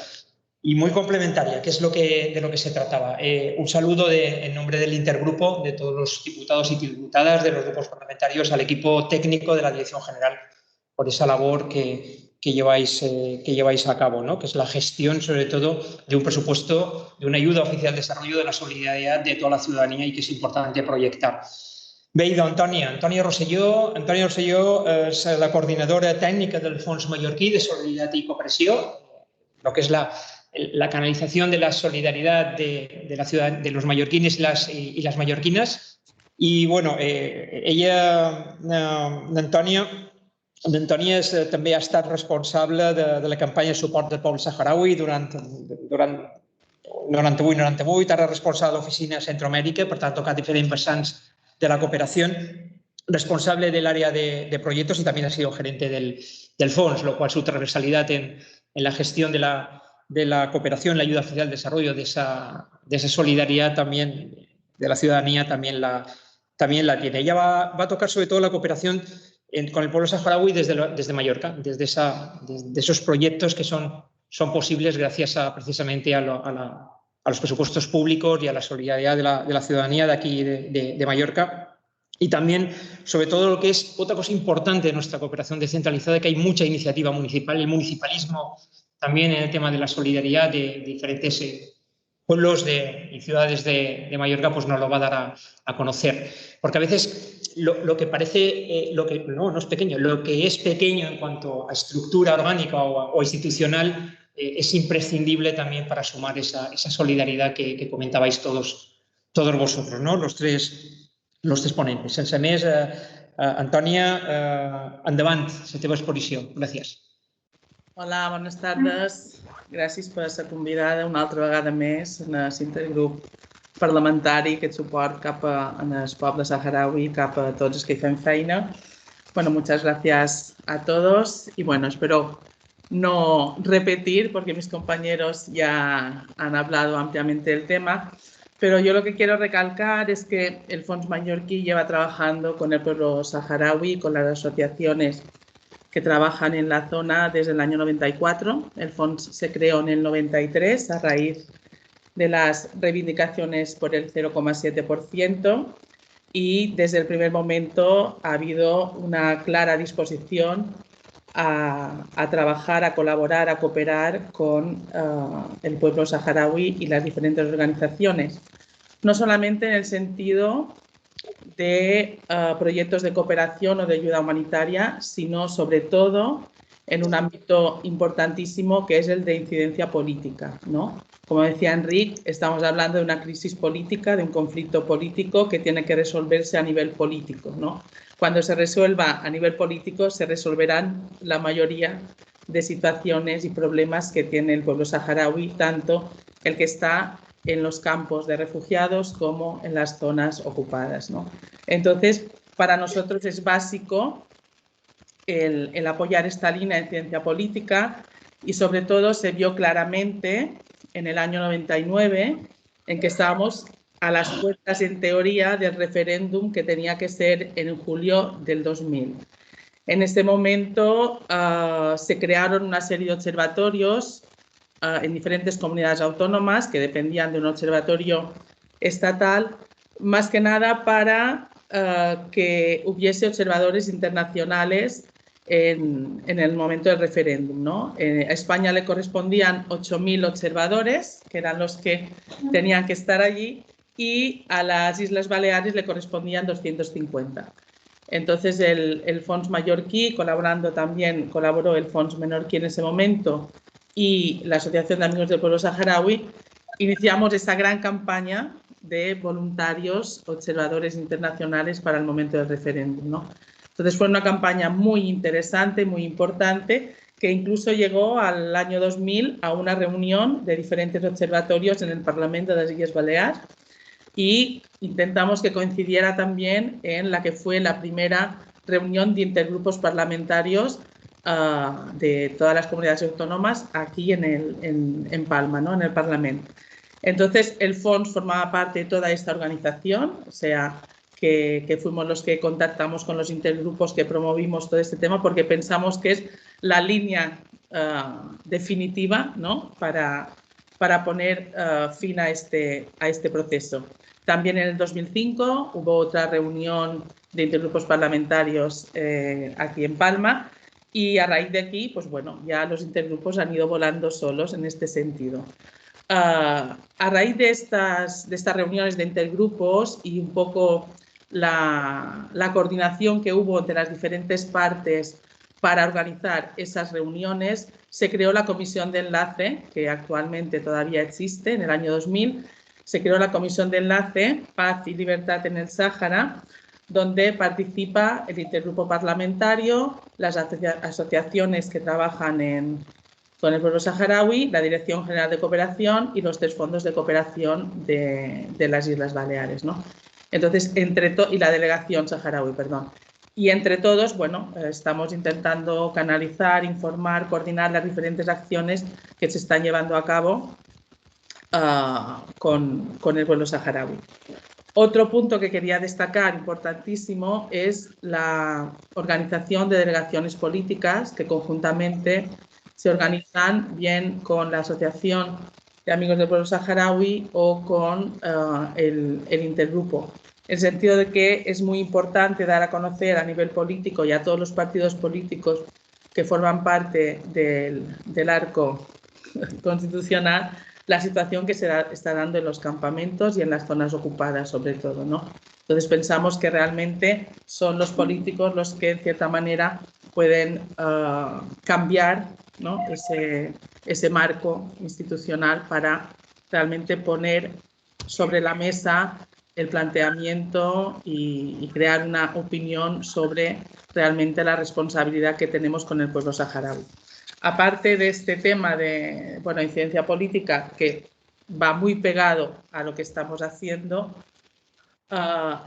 [SPEAKER 1] Y muy complementaria, que es de lo que se trataba. Un saludo en nombre del intergrupo, de todos los diputados y diputadas, de los grupos parlamentarios, al equipo técnico de la Dirección General, por esa labor que lleváis a cabo, ¿no? Que es la gestión, sobre todo, de un presupuesto, de una ayuda oficial de desarrollo, de la solidaridad de toda la ciudadanía, y que es importante proyectar. Bé, idò, Antònia Rosselló. Antònia Rosselló és la coordinadora tècnica del Fons Mallorquí de Solidaritat i Cooperació, lo que es la canalización de la solidaridad de los mallorquines y las mallorquinas. Y bueno, ella, Antònia també ha estat responsable de la campanya de suport del poble saharaui durant 98-98, ara responsable de l'oficina Centroamèrica, per tant, ha tocat diferents vessants de la cooperación, responsable del área de proyectos, y también ha sido gerente del FONS, lo cual su transversalidad en la gestión de la cooperación, la ayuda oficial al desarrollo, de esa solidaridad también de la ciudadanía, también la tiene. Ella va a tocar sobre todo la cooperación con el pueblo saharaui desde Mallorca, desde esos proyectos que son posibles gracias precisamente a los presupuestos públicos y a la solidaridad de la ciudadanía de aquí de Mallorca. Y también, sobre todo, lo que es otra cosa importante de nuestra cooperación descentralizada, que hay mucha iniciativa municipal. El municipalismo también en el tema de la solidaridad de diferentes pueblos y ciudades de Mallorca, pues nos lo va a dar a conocer. Porque a veces lo que parece, no es pequeño, lo que es pequeño en cuanto a estructura orgánica o institucional es imprescindible también para sumar esa solidaridad que comentabais todos vosotros, ¿no? Los tres ponentes. Sense més, Antònia, endavant, la teva exposició. Gràcies.
[SPEAKER 5] Hola, bones tardes. Gràcies per ser convidada una altra vegada més en l'intergrup parlamentari, aquest suport cap al poble saharaui, cap a tots els que hi fem feina. Bueno, muchas gracias a todos y bueno, espero no repetir porque mis compañeros ya han hablado ampliamente del tema, pero yo lo que quiero recalcar es que el Fons Mallorquí lleva trabajando con el pueblo saharaui, con las asociaciones que trabajan en la zona desde el año 94. El Fons se creó en el 93 a raíz de las reivindicaciones por el 0,7% y desde el primer momento ha habido una clara disposición a trabajar, a colaborar, a cooperar con el pueblo saharaui y las diferentes organizaciones. No solamente en el sentido de proyectos de cooperación o de ayuda humanitaria, sino sobre todo en un ámbito importantísimo que es el de incidencia política, ¿no? Como decía Enric, estamos hablando de una crisis política, de un conflicto político que tiene que resolverse a nivel político, ¿no? Cuando se resuelva a nivel político se resolverán la mayoría de situaciones y problemas que tiene el pueblo saharaui, tanto el que está en los campos de refugiados como en las zonas ocupadas, ¿no? Entonces, para nosotros es básico el apoyar esta línea de ciencia política y sobre todo se vio claramente en el año 99 en que estábamos a las puertas en teoría del referéndum que tenía que ser en julio del 2000. En este momento se crearon una serie de observatorios en diferentes comunidades autónomas que dependían de un observatorio estatal, más que nada para que hubiese observadores internacionales en el momento del referéndum, ¿no? A España le correspondían 8.000 observadores, que eran los que tenían que estar allí, y a las Islas Baleares le correspondían 250. Entonces el Fons Mallorquí, colaboró el Fons Menorquí en ese momento y la Asociación de Amigos del Pueblo Saharaui, iniciamos esa gran campaña de voluntarios observadores internacionales para el momento del referéndum, ¿no? Entonces fue una campaña muy interesante, muy importante, que incluso llegó al año 2000 a una reunión de diferentes observatorios en el Parlamento de las Islas Baleares y intentamos que coincidiera también en la que fue la primera reunión de intergrupos parlamentarios de todas las comunidades autónomas aquí en Palma, ¿no? En el Parlamento. Entonces, el Fons formaba parte de toda esta organización, o sea, que fuimos los que contactamos con los intergrupos que promovimos todo este tema porque pensamos que es la línea definitiva, ¿no? para poner fin a este proceso. También en el 2005 hubo otra reunión de intergrupos parlamentarios aquí en Palma y a raíz de aquí, pues bueno, ya los intergrupos han ido volando solos en este sentido. A raíz de estas reuniones de intergrupos y un poco la coordinación que hubo entre las diferentes partes para organizar esas reuniones, se creó la Comisión de Enlace, que actualmente todavía existe, en el año 2000, se creó la Comisión de Enlace Paz y Libertad en el Sáhara, donde participa el intergrupo parlamentario, las asociaciones que trabajan con el pueblo saharaui, la Dirección General de Cooperación y los 3 fondos de cooperación de las Islas Baleares, ¿no? Entonces, y la delegación saharaui, perdón. Y entre todos, bueno, estamos intentando canalizar, informar, coordinar las diferentes acciones que se están llevando a cabo con el pueblo saharaui. Otro punto que quería destacar, importantísimo, es la organización de delegaciones políticas que conjuntamente se organizan bien con la Asociación de Amigos del Pueblo Saharaui o con el intergrupo. En el sentido de que es muy importante dar a conocer a nivel político y a todos los partidos políticos que forman parte del arco constitucional, la situación que se está dando en los campamentos y en las zonas ocupadas, sobre todo, ¿no? Entonces pensamos que realmente son los políticos los que, en cierta manera, pueden cambiar, ¿no?, ese marco institucional para realmente poner sobre la mesa el planteamiento y crear una opinión sobre realmente la responsabilidad que tenemos con el pueblo saharaui. Aparte de este tema de incidencia política, que va muy pegado a lo que estamos haciendo,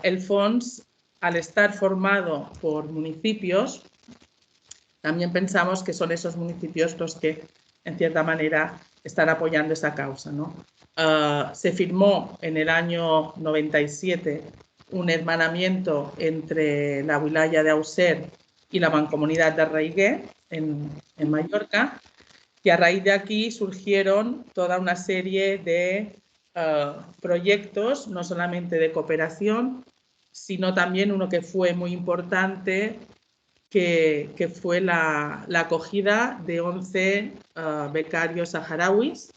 [SPEAKER 5] el FONS, al estar formado por municipios, también pensamos que son esos municipios los que, en cierta manera, están apoyando esa causa, ¿no? Se firmó en el año 97 un hermanamiento entre la wilaya de Auser y la mancomunidad de Raigué, en Mallorca, y a raíz de aquí surgieron toda una serie de proyectos, no solamente de cooperación, sino también uno que fue muy importante, que fue la acogida de 11 becarios saharauis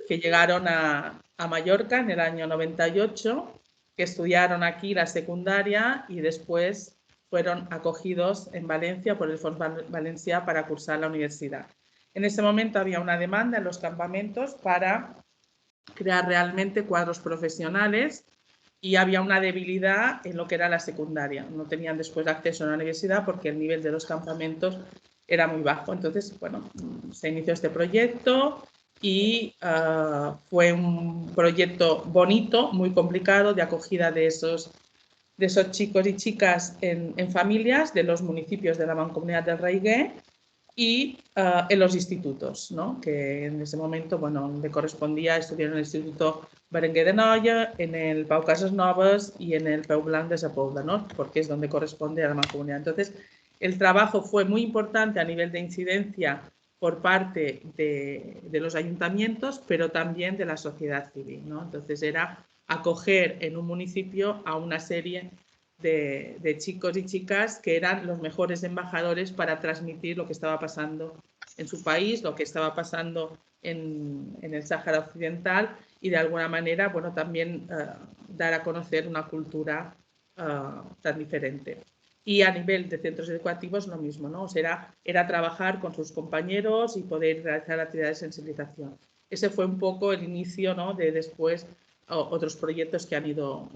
[SPEAKER 5] que llegaron a Mallorca en el año 98, que estudiaron aquí la secundaria y después fueron acogidos en Valencia por el Fons Valencià para cursar la universidad. En ese momento había una demanda en los campamentos para crear realmente cuadros profesionales y había una debilidad en lo que era la secundaria. No tenían después acceso a la universidad porque el nivel de los campamentos era muy bajo. Entonces, bueno, se inició este proyecto y fue un proyecto bonito, muy complicado, de acogida de esos chicos y chicas en familias de los municipios de la Mancomunidad del Raigué y en los institutos, ¿no?, que en ese momento, bueno, le correspondía estudiar en el Instituto Berenguer de Noia, en el Pau Casas Novas y en el Peu Blanc de Sepúlveda, ¿no?, porque es donde corresponde a la mancomunidad. Entonces, el trabajo fue muy importante a nivel de incidencia por parte de los ayuntamientos, pero también de la sociedad civil, ¿no? Entonces, era acoger en un municipio a una serie de chicos y chicas que eran los mejores embajadores para transmitir lo que estaba pasando en su país, lo que estaba pasando en el Sáhara Occidental y, de alguna manera, bueno, también dar a conocer una cultura tan diferente. Y a nivel de centros educativos lo mismo, ¿no? O sea, era trabajar con sus compañeros y poder realizar actividades de sensibilización. Ese fue un poco el inicio, ¿no?, de después otros proyectos que han ido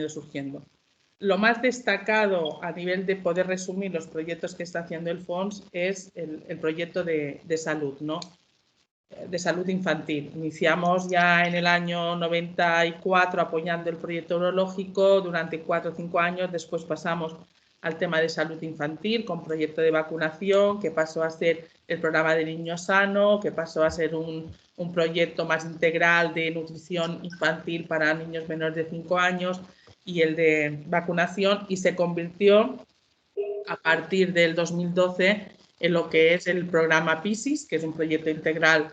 [SPEAKER 5] surgiendo. Lo más destacado a nivel de poder resumir los proyectos que está haciendo el FONS es el proyecto de salud, ¿no?, de salud infantil. Iniciamos ya en el año 94 apoyando el proyecto urológico durante 4 o 5 años, después pasamos al tema de salud infantil con proyecto de vacunación, que pasó a ser el programa de Niño Sano, que pasó a ser un proyecto más integral de nutrición infantil para niños menores de 5 años y el de vacunación, y se convirtió a partir del 2012 en lo que es el programa PISIS, que es un proyecto integral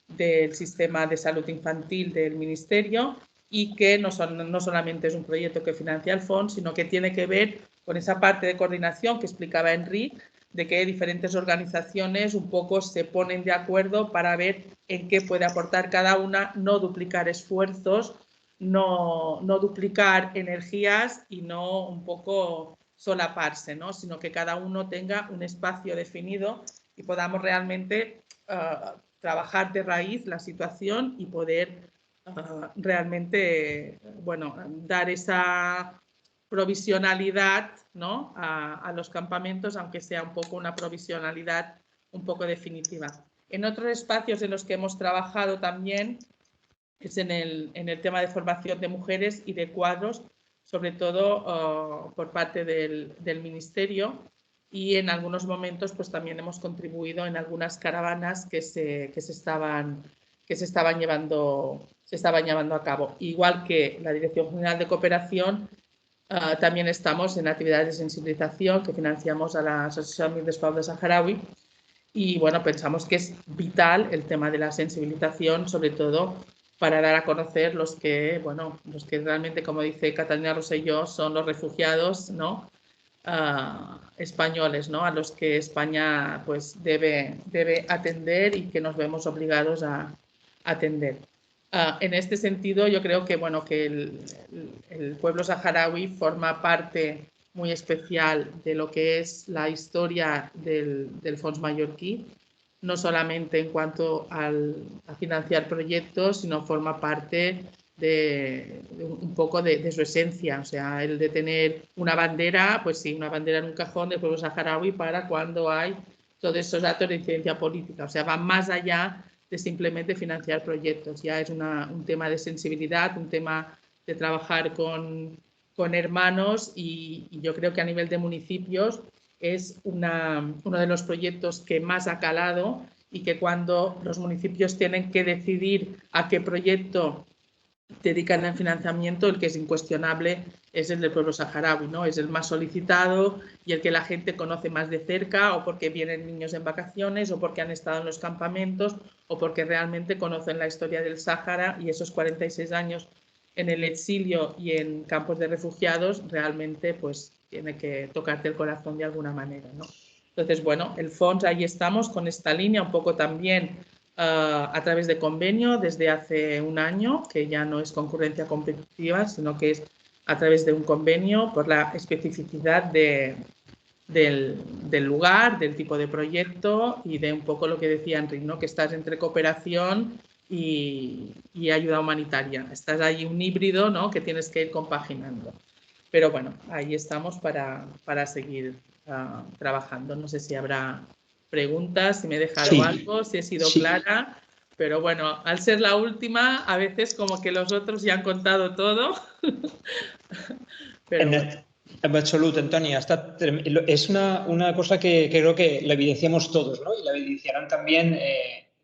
[SPEAKER 5] del sistema de salud infantil del Ministerio y que no solamente es un proyecto que financia el FONS, sino que tiene que ver con esa parte de coordinación que explicaba Enrique, de que diferentes organizaciones un poco se ponen de acuerdo para ver en qué puede aportar cada una, no duplicar esfuerzos, no duplicar energías y no un poco solaparse, ¿no?, sino que cada uno tenga un espacio definido y podamos realmente trabajar de raíz la situación y poder realmente, bueno, dar esa provisionalidad, ¿no?, a los campamentos, aunque sea un poco una provisionalidad un poco definitiva. En otros espacios en los que hemos trabajado también es en el tema de formación de mujeres y de cuadros, sobre todo por parte del Ministerio, y en algunos momentos pues también hemos contribuido en algunas caravanas que se estaban llevando a cabo. Igual que la Dirección General de Cooperación, también estamos en actividades de sensibilización que financiamos a la Asociación Mir del Poble Saharaui, y bueno, pensamos que es vital el tema de la sensibilización, sobre todo para dar a conocer los que realmente, como dice Catalina Rosselló, son los refugiados, ¿no?, españoles, ¿no? A los que España pues, debe atender y que nos vemos obligados a atender. En este sentido, yo creo que, bueno, que el pueblo saharaui forma parte muy especial de lo que es la historia del Fons mallorquí, no solamente en cuanto a financiar proyectos, sino forma parte de un poco de su esencia, o sea, el de tener una bandera, pues sí, una bandera en un cajón del pueblo saharaui para cuando hay todos esos datos de incidencia política, o sea, va más allá de simplemente financiar proyectos, ya es un tema de sensibilidad, un tema de trabajar con hermanos y yo creo que a nivel de municipios es uno de los proyectos que más ha calado y que cuando los municipios tienen que decidir a qué proyecto dedican el financiamiento, el que es incuestionable es el del pueblo saharaui, ¿no? Es el más solicitado y el que la gente conoce más de cerca, o porque vienen niños en vacaciones, o porque han estado en los campamentos, o porque realmente conocen la historia del Sáhara y esos 46 años en el exilio y en campos de refugiados realmente pues tiene que tocarte el corazón de alguna manera, ¿no? Entonces, bueno, el Fons, ahí estamos con esta línea, un poco también a través de convenio desde hace un año, que ya no es concurrencia competitiva, sino que es a través de un convenio por la especificidad del lugar, del tipo de proyecto y de un poco lo que decía Enric, ¿no? Que estás entre cooperación y ayuda humanitaria. Estás ahí un híbrido, ¿no? Que tienes que ir compaginando. Pero bueno, ahí estamos para seguir trabajando. No sé si habrá preguntas, si me he dejado algo, si he sido clara, pero bueno, al ser la última, a veces como que los otros ya han contado todo.
[SPEAKER 1] Pero en absoluto, Antònia. És una cosa que creo que la evidenciamos todos, ¿no? Y la evidenciarán también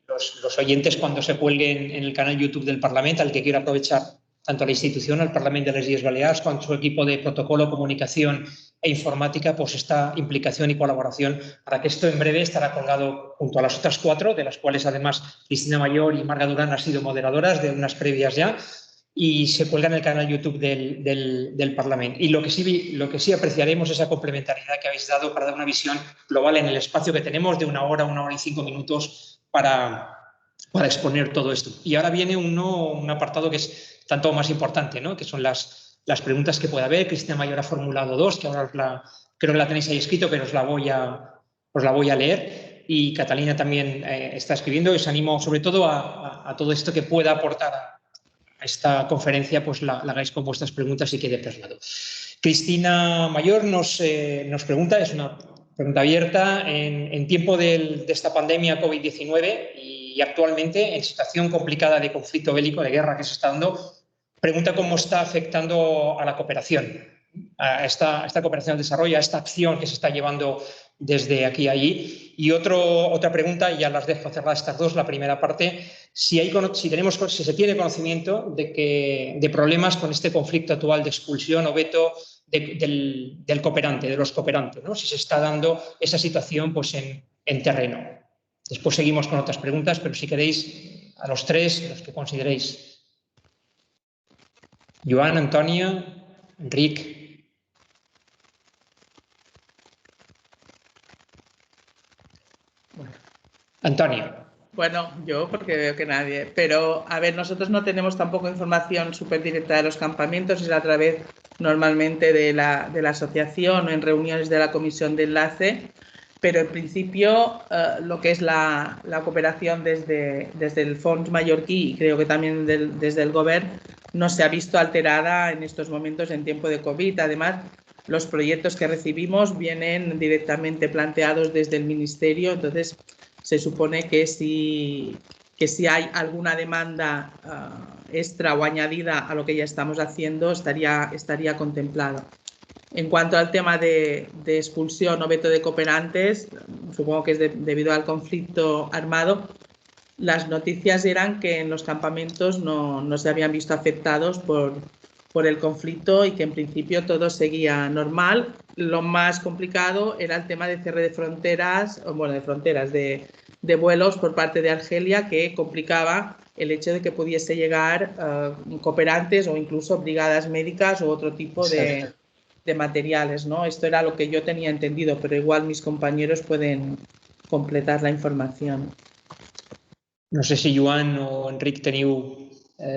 [SPEAKER 1] los oyentes cuando se cuelguen en el canal YouTube del Parlamento, al que quiero aprovechar tanto a la institución, al Parlamento de las Illes Balears, con su equipo de protocolo, comunicación e informática, pues esta implicación y colaboración para que esto en breve estará colgado junto a las otras 4, de las cuales además Cristina Mayor y Marga Durán han sido moderadoras de unas previas ya, y se cuelga en el canal YouTube del Parlamento. Y lo que sí apreciaremos es esa complementariedad que habéis dado para dar una visión global en el espacio que tenemos de 1 hora y 5 minutos para exponer todo esto. Y ahora viene un apartado que es tanto más importante, ¿no? Que son las preguntas que puede haber. Cristina Mayor ha formulado 2, que ahora creo que la tenéis ahí escrito, pero os la voy a leer. Y Catalina también está escribiendo. Os animo sobre todo a todo esto que pueda aportar a esta conferencia, pues la hagáis con vuestras preguntas y quede plasmado. Cristina Mayor nos pregunta, es una pregunta abierta, en tiempo de esta pandemia COVID-19 y actualmente en situación complicada de conflicto bélico, de guerra que se está dando, pregunta cómo está afectando a la cooperación, a esta cooperación al desarrollo, a esta acción que se está llevando desde aquí a allí. Y otra pregunta, y ya las dejo cerradas estas 2, la primera parte, si se tiene conocimiento de problemas con este conflicto actual de expulsión o veto del cooperante, de los cooperantes, ¿no? Si se está dando esa situación pues, en terreno. Después seguimos con otras preguntas, pero si queréis, a los 3, los que consideréis. Joan, Antònia, Enric. Antonio.
[SPEAKER 5] Bueno, yo porque veo que nadie, pero a ver, nosotros no tenemos tampoco información súper directa de los campamentos, es a través normalmente de la asociación o en reuniones de la comisión de enlace, pero en principio lo que es la cooperación desde el Fons mallorquí y creo que también desde el Govern no se ha visto alterada en estos momentos en tiempo de COVID. Además, los proyectos que recibimos vienen directamente planteados desde el Ministerio, entonces se supone que si hay alguna demanda extra o añadida a lo que ya estamos haciendo, estaría contemplado. En cuanto al tema de expulsión o veto de cooperantes, supongo que es debido al conflicto armado, las noticias eran que en los campamentos no se habían visto afectados por el conflicto y que en principio todo seguía normal. Lo más complicado era el tema de cierre de fronteras, de vuelos por parte de Argelia, que complicaba el hecho de que pudiese llegar cooperantes o incluso brigadas médicas o otro tipo de materiales, ¿no? Esto era lo que yo tenía entendido, pero igual mis compañeros pueden completar la información.
[SPEAKER 1] No sé si Joan o Enric teniu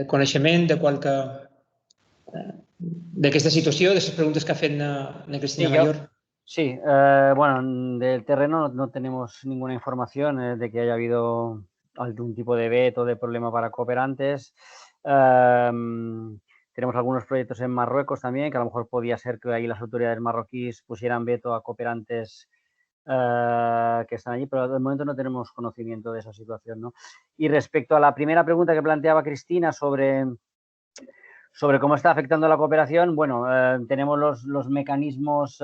[SPEAKER 1] coneixement d'aquesta situació, de les preguntes que ha fet na Cristina Mayor.
[SPEAKER 4] Sí, bueno, del terreno no tenemos ninguna información de que haya habido algún tipo de veto, de problema para cooperantes. Tenemos algunos proyectos en Marruecos también, que a lo mejor podía ser que ahí las autoridades marroquíes pusieran veto a cooperantes que están allí, pero de momento no tenemos conocimiento de esa situación, ¿no? Y respecto a la primera pregunta que planteaba Cristina sobre cómo está afectando la cooperación, bueno, tenemos los mecanismos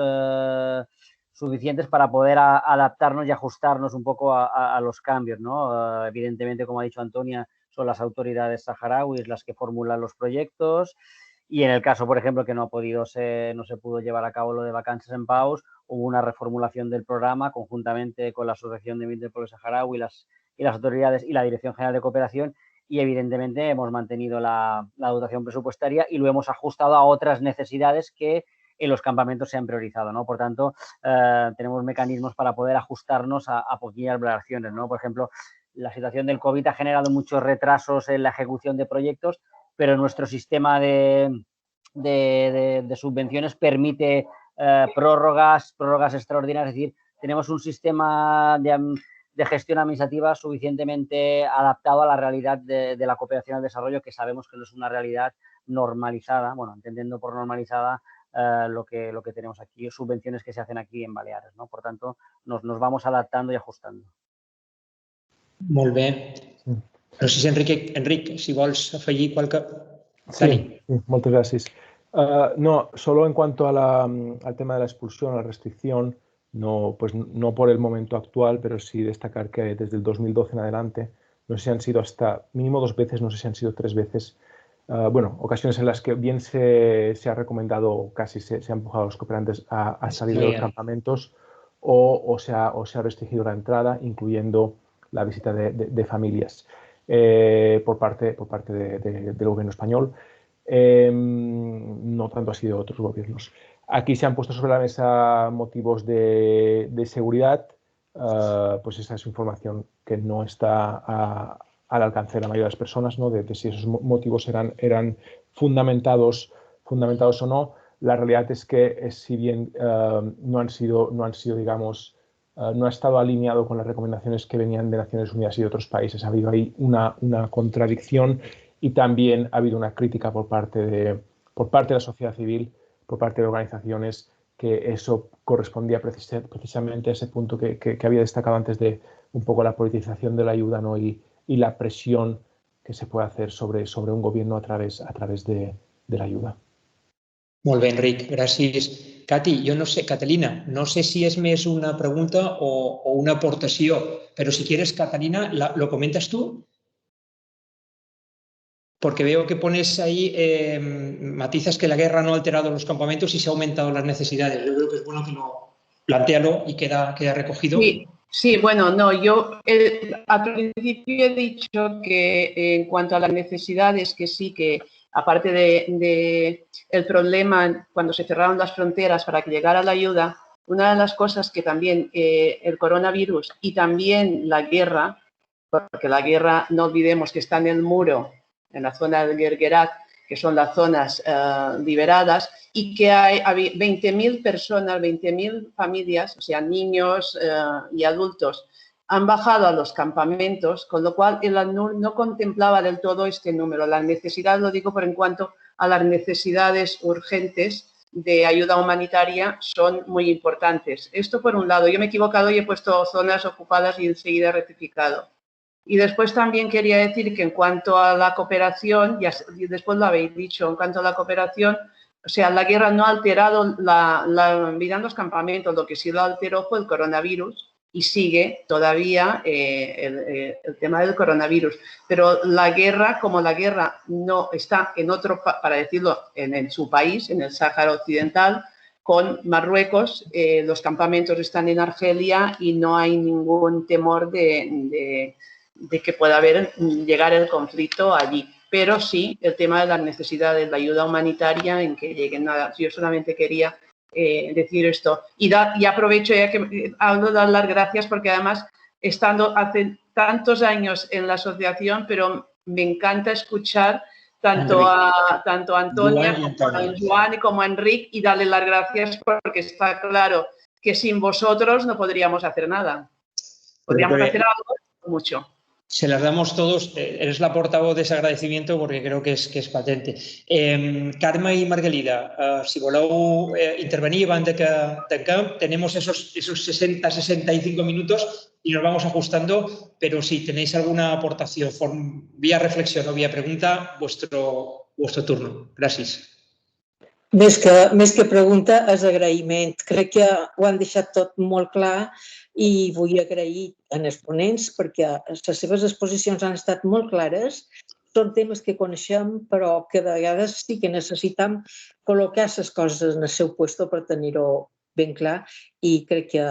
[SPEAKER 4] suficientes para poder adaptarnos y ajustarnos un poco a los cambios, ¿no? Evidentemente, como ha dicho Antonia, son las autoridades saharauis las que formulan los proyectos y en el caso, por ejemplo, que no se pudo llevar a cabo lo de Vacances en Paus, hubo una reformulación del programa conjuntamente con la Asociación del Pueblo Saharaui y las autoridades y la Dirección General de Cooperación y evidentemente hemos mantenido la dotación presupuestaria y lo hemos ajustado a otras necesidades que en los campamentos se han priorizado, ¿no? Por tanto, tenemos mecanismos para poder ajustarnos a pequeñas variaciones, ¿no? Por ejemplo, la situación del COVID ha generado muchos retrasos en la ejecución de proyectos, pero nuestro sistema de subvenciones permite prórrogas extraordinarias, es decir, tenemos un sistema de gestión administrativa suficientemente adaptado a la realidad de la cooperación al desarrollo, que sabemos que no es una realidad normalizada, bueno, entendiendo por normalizada lo que tenemos aquí, subvenciones que se hacen aquí en Baleares, ¿no? Por tanto, nos vamos adaptando y ajustando.
[SPEAKER 1] Molt bé. No sé si Enric, si vols afegir qualque...
[SPEAKER 2] Sí, muchas gracias. No, solo en cuanto al tema de la expulsión, a la restricción, no, pues no por el momento actual, pero sí destacar que desde el 2012 en adelante, no sé si han sido hasta mínimo 2 veces, no sé si han sido 3 veces, bueno, ocasiones en las que bien se ha recomendado, casi se ha empujado a los cooperantes a salir de los campamentos o se ha restringido la entrada, incluyendo la visita de familias por parte del gobierno español. No tanto ha sido otros gobiernos. Aquí se han puesto sobre la mesa motivos de seguridad, pues esa es información que no está al alcance de la mayoría de las personas, ¿no? De si esos motivos eran fundamentados o no. La realidad es que si bien no han sido, digamos, no ha estado alineado con las recomendaciones que venían de Naciones Unidas y de otros países, ha habido ahí una contradicción y también ha habido una crítica por parte de la sociedad civil, por parte de organizaciones, que eso correspondía precisamente a ese punto que había destacado antes de un poco la politización de la ayuda, ¿no? y la presión que se puede hacer sobre un gobierno a través de la ayuda.
[SPEAKER 1] Molt bé, Enric, gràcies. Cati, jo no sé, Catalina, no sé si és més una pregunta o una aportació, però si quieres, Catalina, ¿lo comentas tú? Porque veo que pones ahí, matizas que la guerra no ha alterado los campamentos y se ha aumentado las necesidades. Yo creo que es bueno que lo plantealo y queda recogido.
[SPEAKER 5] Sí, bueno, no, yo al principio he dicho que en cuanto a las necesidades, que sí, que aparte de el problema cuando se cerraron las fronteras para que llegara la ayuda, una de las cosas que también el coronavirus y también la guerra, porque la guerra, no olvidemos que está en el muro, en la zona de Guerguerat, que son las zonas liberadas, y que hay 20.000 personas, 20.000 familias, o sea, niños y adultos, han bajado a los campamentos, con lo cual el ACNUR no contemplaba del todo este número. La necesidad, lo digo por en cuanto a las necesidades urgentes de ayuda humanitaria, son muy importantes. Esto por un lado. Yo me he equivocado y he puesto zonas ocupadas y enseguida he rectificado. Y después también quería decir que en cuanto a la cooperación, y después lo habéis dicho, en cuanto a la cooperación, o sea, la guerra no ha alterado la vida en los campamentos, lo que sí lo alteró fue el coronavirus y sigue todavía el tema del coronavirus. Pero la guerra, como la guerra no está en otro, para decirlo, en su país, en el Sáhara Occidental, con Marruecos, los campamentos están en Argelia y no hay ningún temor de que pueda llegar el conflicto allí. Pero sí, el tema de las necesidades, la ayuda humanitaria, en que lleguen nada. Yo solamente quería decir esto. Y aprovecho ya que hablo de dar las gracias porque además, estando hace tantos años en la asociación, pero me encanta escuchar tanto a Antonia como a Joan y como a Enric y darle las gracias porque está claro que sin vosotros no podríamos hacer nada. Podríamos hacer algo mucho.
[SPEAKER 1] Se las damos todos. Eres la portavoz de ese agradecimiento porque creo que es patente. Carme i Margalida, si voleu intervenir abans de que tanquem, tenemos esos 60-65 minutos y nos vamos ajustando, pero si tenéis alguna aportación vía reflexión o vía pregunta, vuestro turno. Gràcies.
[SPEAKER 6] Més que pregunta, és agraïment. Crec que ho han deixat tot molt clar i vull agrair als ponents perquè les seves exposicions han estat molt clares. Són temes que coneixem, però que de vegades sí que necessitem col·locar les coses en el seu lloc per tenir-ho ben clar. I crec que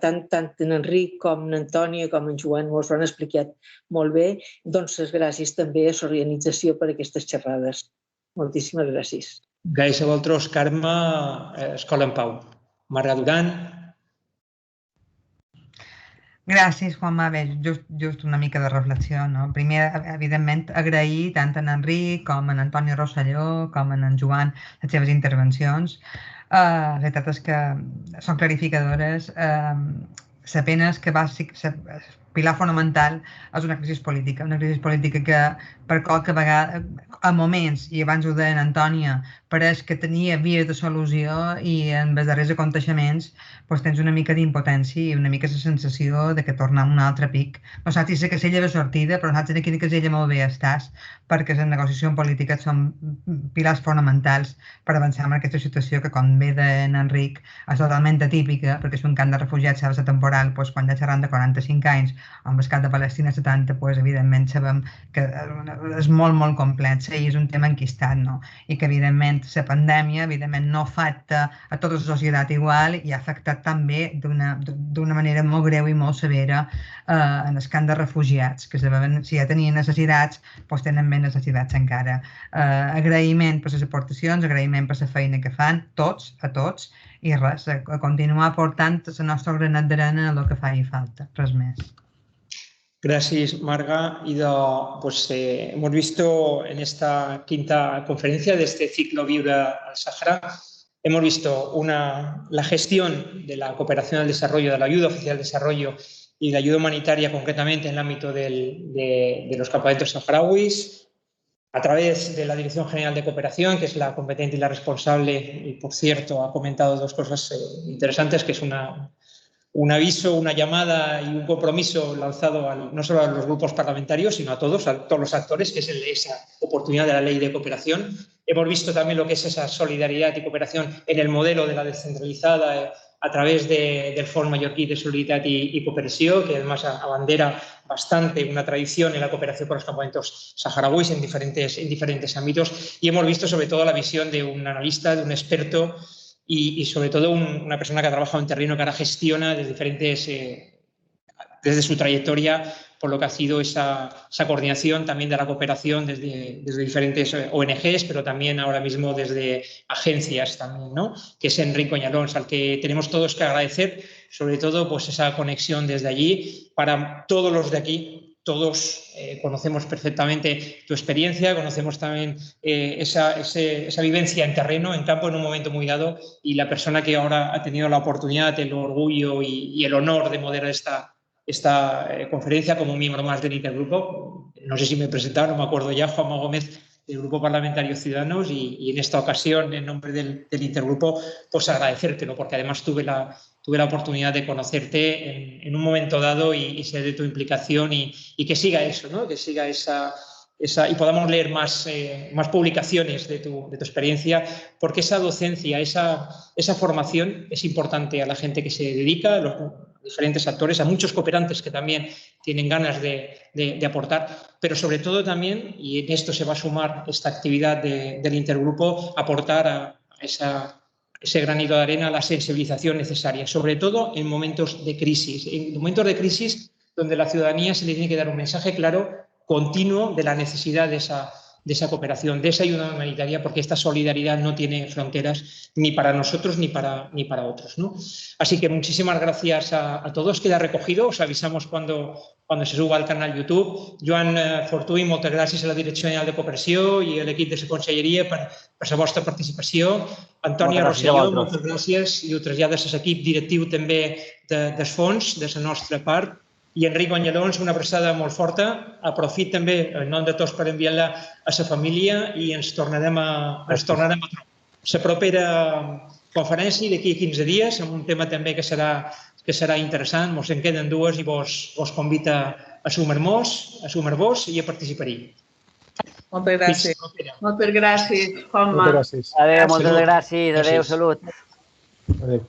[SPEAKER 6] tant en Enric com en Antònia com en Joan ens ho han explicat molt bé. Doncs les gràcies també a l'organització per aquestes xerrades. Moltíssimes gràcies.
[SPEAKER 1] Gràcies a vosaltres, Carme, Escola en Pau. Marga Duran.
[SPEAKER 7] Gràcies, Juanma. Bé, just una mica de reflexió. Primer, evidentment, agrair tant a en Enric com a en Antoni Rosselló com a en Joan les seves intervencions. La veritat és que són clarificadores. La pena és que el pilar fonamental és una crisi política que per qualque vegada, a moments, i abans ho deia en Antònia, pareix que tenia vies de solució i en els darrers aconteixements tens una mica d'impotència i una mica la sensació que torna a un altre pic. No saps si la casella de sortida, però saps en quina casella molt bé estàs, perquè la negociació política són pilars fonamentals per avançar en aquesta situació que, com bé deia en Enric, és totalment atípica, perquè és un camp de refugiats, s'ha de ser temporal, quan ja xerrant de 45 anys, amb el cas de Palestina 70, evidentment sabem que és molt, molt complex i és un tema enquistat, i que, evidentment, la pandèmia no afecta a tota la societat igual i ha afectat també d'una manera molt greu i molt severa en el camp de refugiats, que si ja tenien necessitats, tenen més necessitats encara. Agraïment per les aportacions, agraïment per la feina que fan, a tots, i res, a continuar aportant el nostre granet d'arena en el que faci falta, res més.
[SPEAKER 1] Gracias, Marga. Hemos visto en esta quinta conferencia de este ciclo Viura al Sahara, hemos visto la gestión de la cooperación al desarrollo, de la ayuda oficial al desarrollo y de la ayuda humanitaria concretamente en el ámbito de los campamentos saharauis, a través de la Dirección General de Cooperación, que es la competente y la responsable, y por cierto ha comentado dos cosas interesantes, que es un aviso, una llamada y un compromiso lanzado no solo a los grupos parlamentarios, sino a todos los actores, que es esa oportunidad de la ley de cooperación. Hemos visto también lo que es esa solidaridad y cooperación en el modelo de la descentralizada a través del Fons Mallorquí de Solidaritat i Cooperació, que además abandera bastante una tradición en la cooperación con los campamentos saharauis en diferentes ámbitos. Y hemos visto sobre todo la visión de un analista, de un experto, y sobre todo una persona que ha trabajado en terreno, que ahora gestiona desde su trayectoria, por lo que ha sido esa coordinación también de la cooperación desde diferentes ONGs, pero también ahora mismo desde agencias también, que es Enric Oñalons, al que tenemos todos que agradecer, sobre todo esa conexión desde allí. Para todos los de aquí, todos conocemos perfectamente tu experiencia, conocemos también esa vivencia en terreno, en campo, en un momento muy dado, y la persona que ahora ha tenido la oportunidad, el orgullo y el honor de moderar esta conferencia como miembro más del Intergrupo. No sé si me he presentado, no me acuerdo ya, Juanma Gómez, del Grupo Parlamentario Ciudadanos, y en esta ocasión, en nombre del Intergrupo, agradecértelo, porque además tuve la oportunidad de conocerte en un momento dado y sé de tu implicación y que siga eso, que siga y podamos leer más publicaciones de tu experiencia, porque esa docencia, esa formación es importante a la gente que se dedica, a los diferentes actores, a muchos cooperantes que también tienen ganas de aportar, pero sobre todo también, y en esto se va a sumar esta actividad del Intergrupo, aportar a ese granito de arena, la sensibilización necesaria, sobre todo en momentos de crisis donde la ciudadanía se le tiene que dar un mensaje claro, continuo, de la necesidad de de esa cooperación, de esa ayuda humanitaria, porque esta solidaridad no tiene fronteras ni para nosotros ni para otros, ¿no? Así que muchísimas gracias a todos. Queda recogido, os avisamos cuando se suba al canal YouTube. Joan Fortuny, moltes gràcies a la Direcció General de Cooperació i a l'equip de la Conselleria per la vostra participació. Antònia Rosselló, moltes gràcies i ho trasllades a l'equip directiu també dels fons, de la nostra part. I Enric Banyalons, una abraçada molt forta. Aprofit també, en nom de tots, per enviar-la a la família i ens tornarem a trobar. La propera conferència d'aquí a 15 dies, amb un tema també que serà interessant, ens en queden dues i vos convida a sumar-vos i a participar-hi.
[SPEAKER 5] Moltes gràcies. Moltes gràcies, Juanma.
[SPEAKER 2] Moltes gràcies.
[SPEAKER 4] Adéu, moltes gràcies. Adéu, salut.
[SPEAKER 2] Adéu.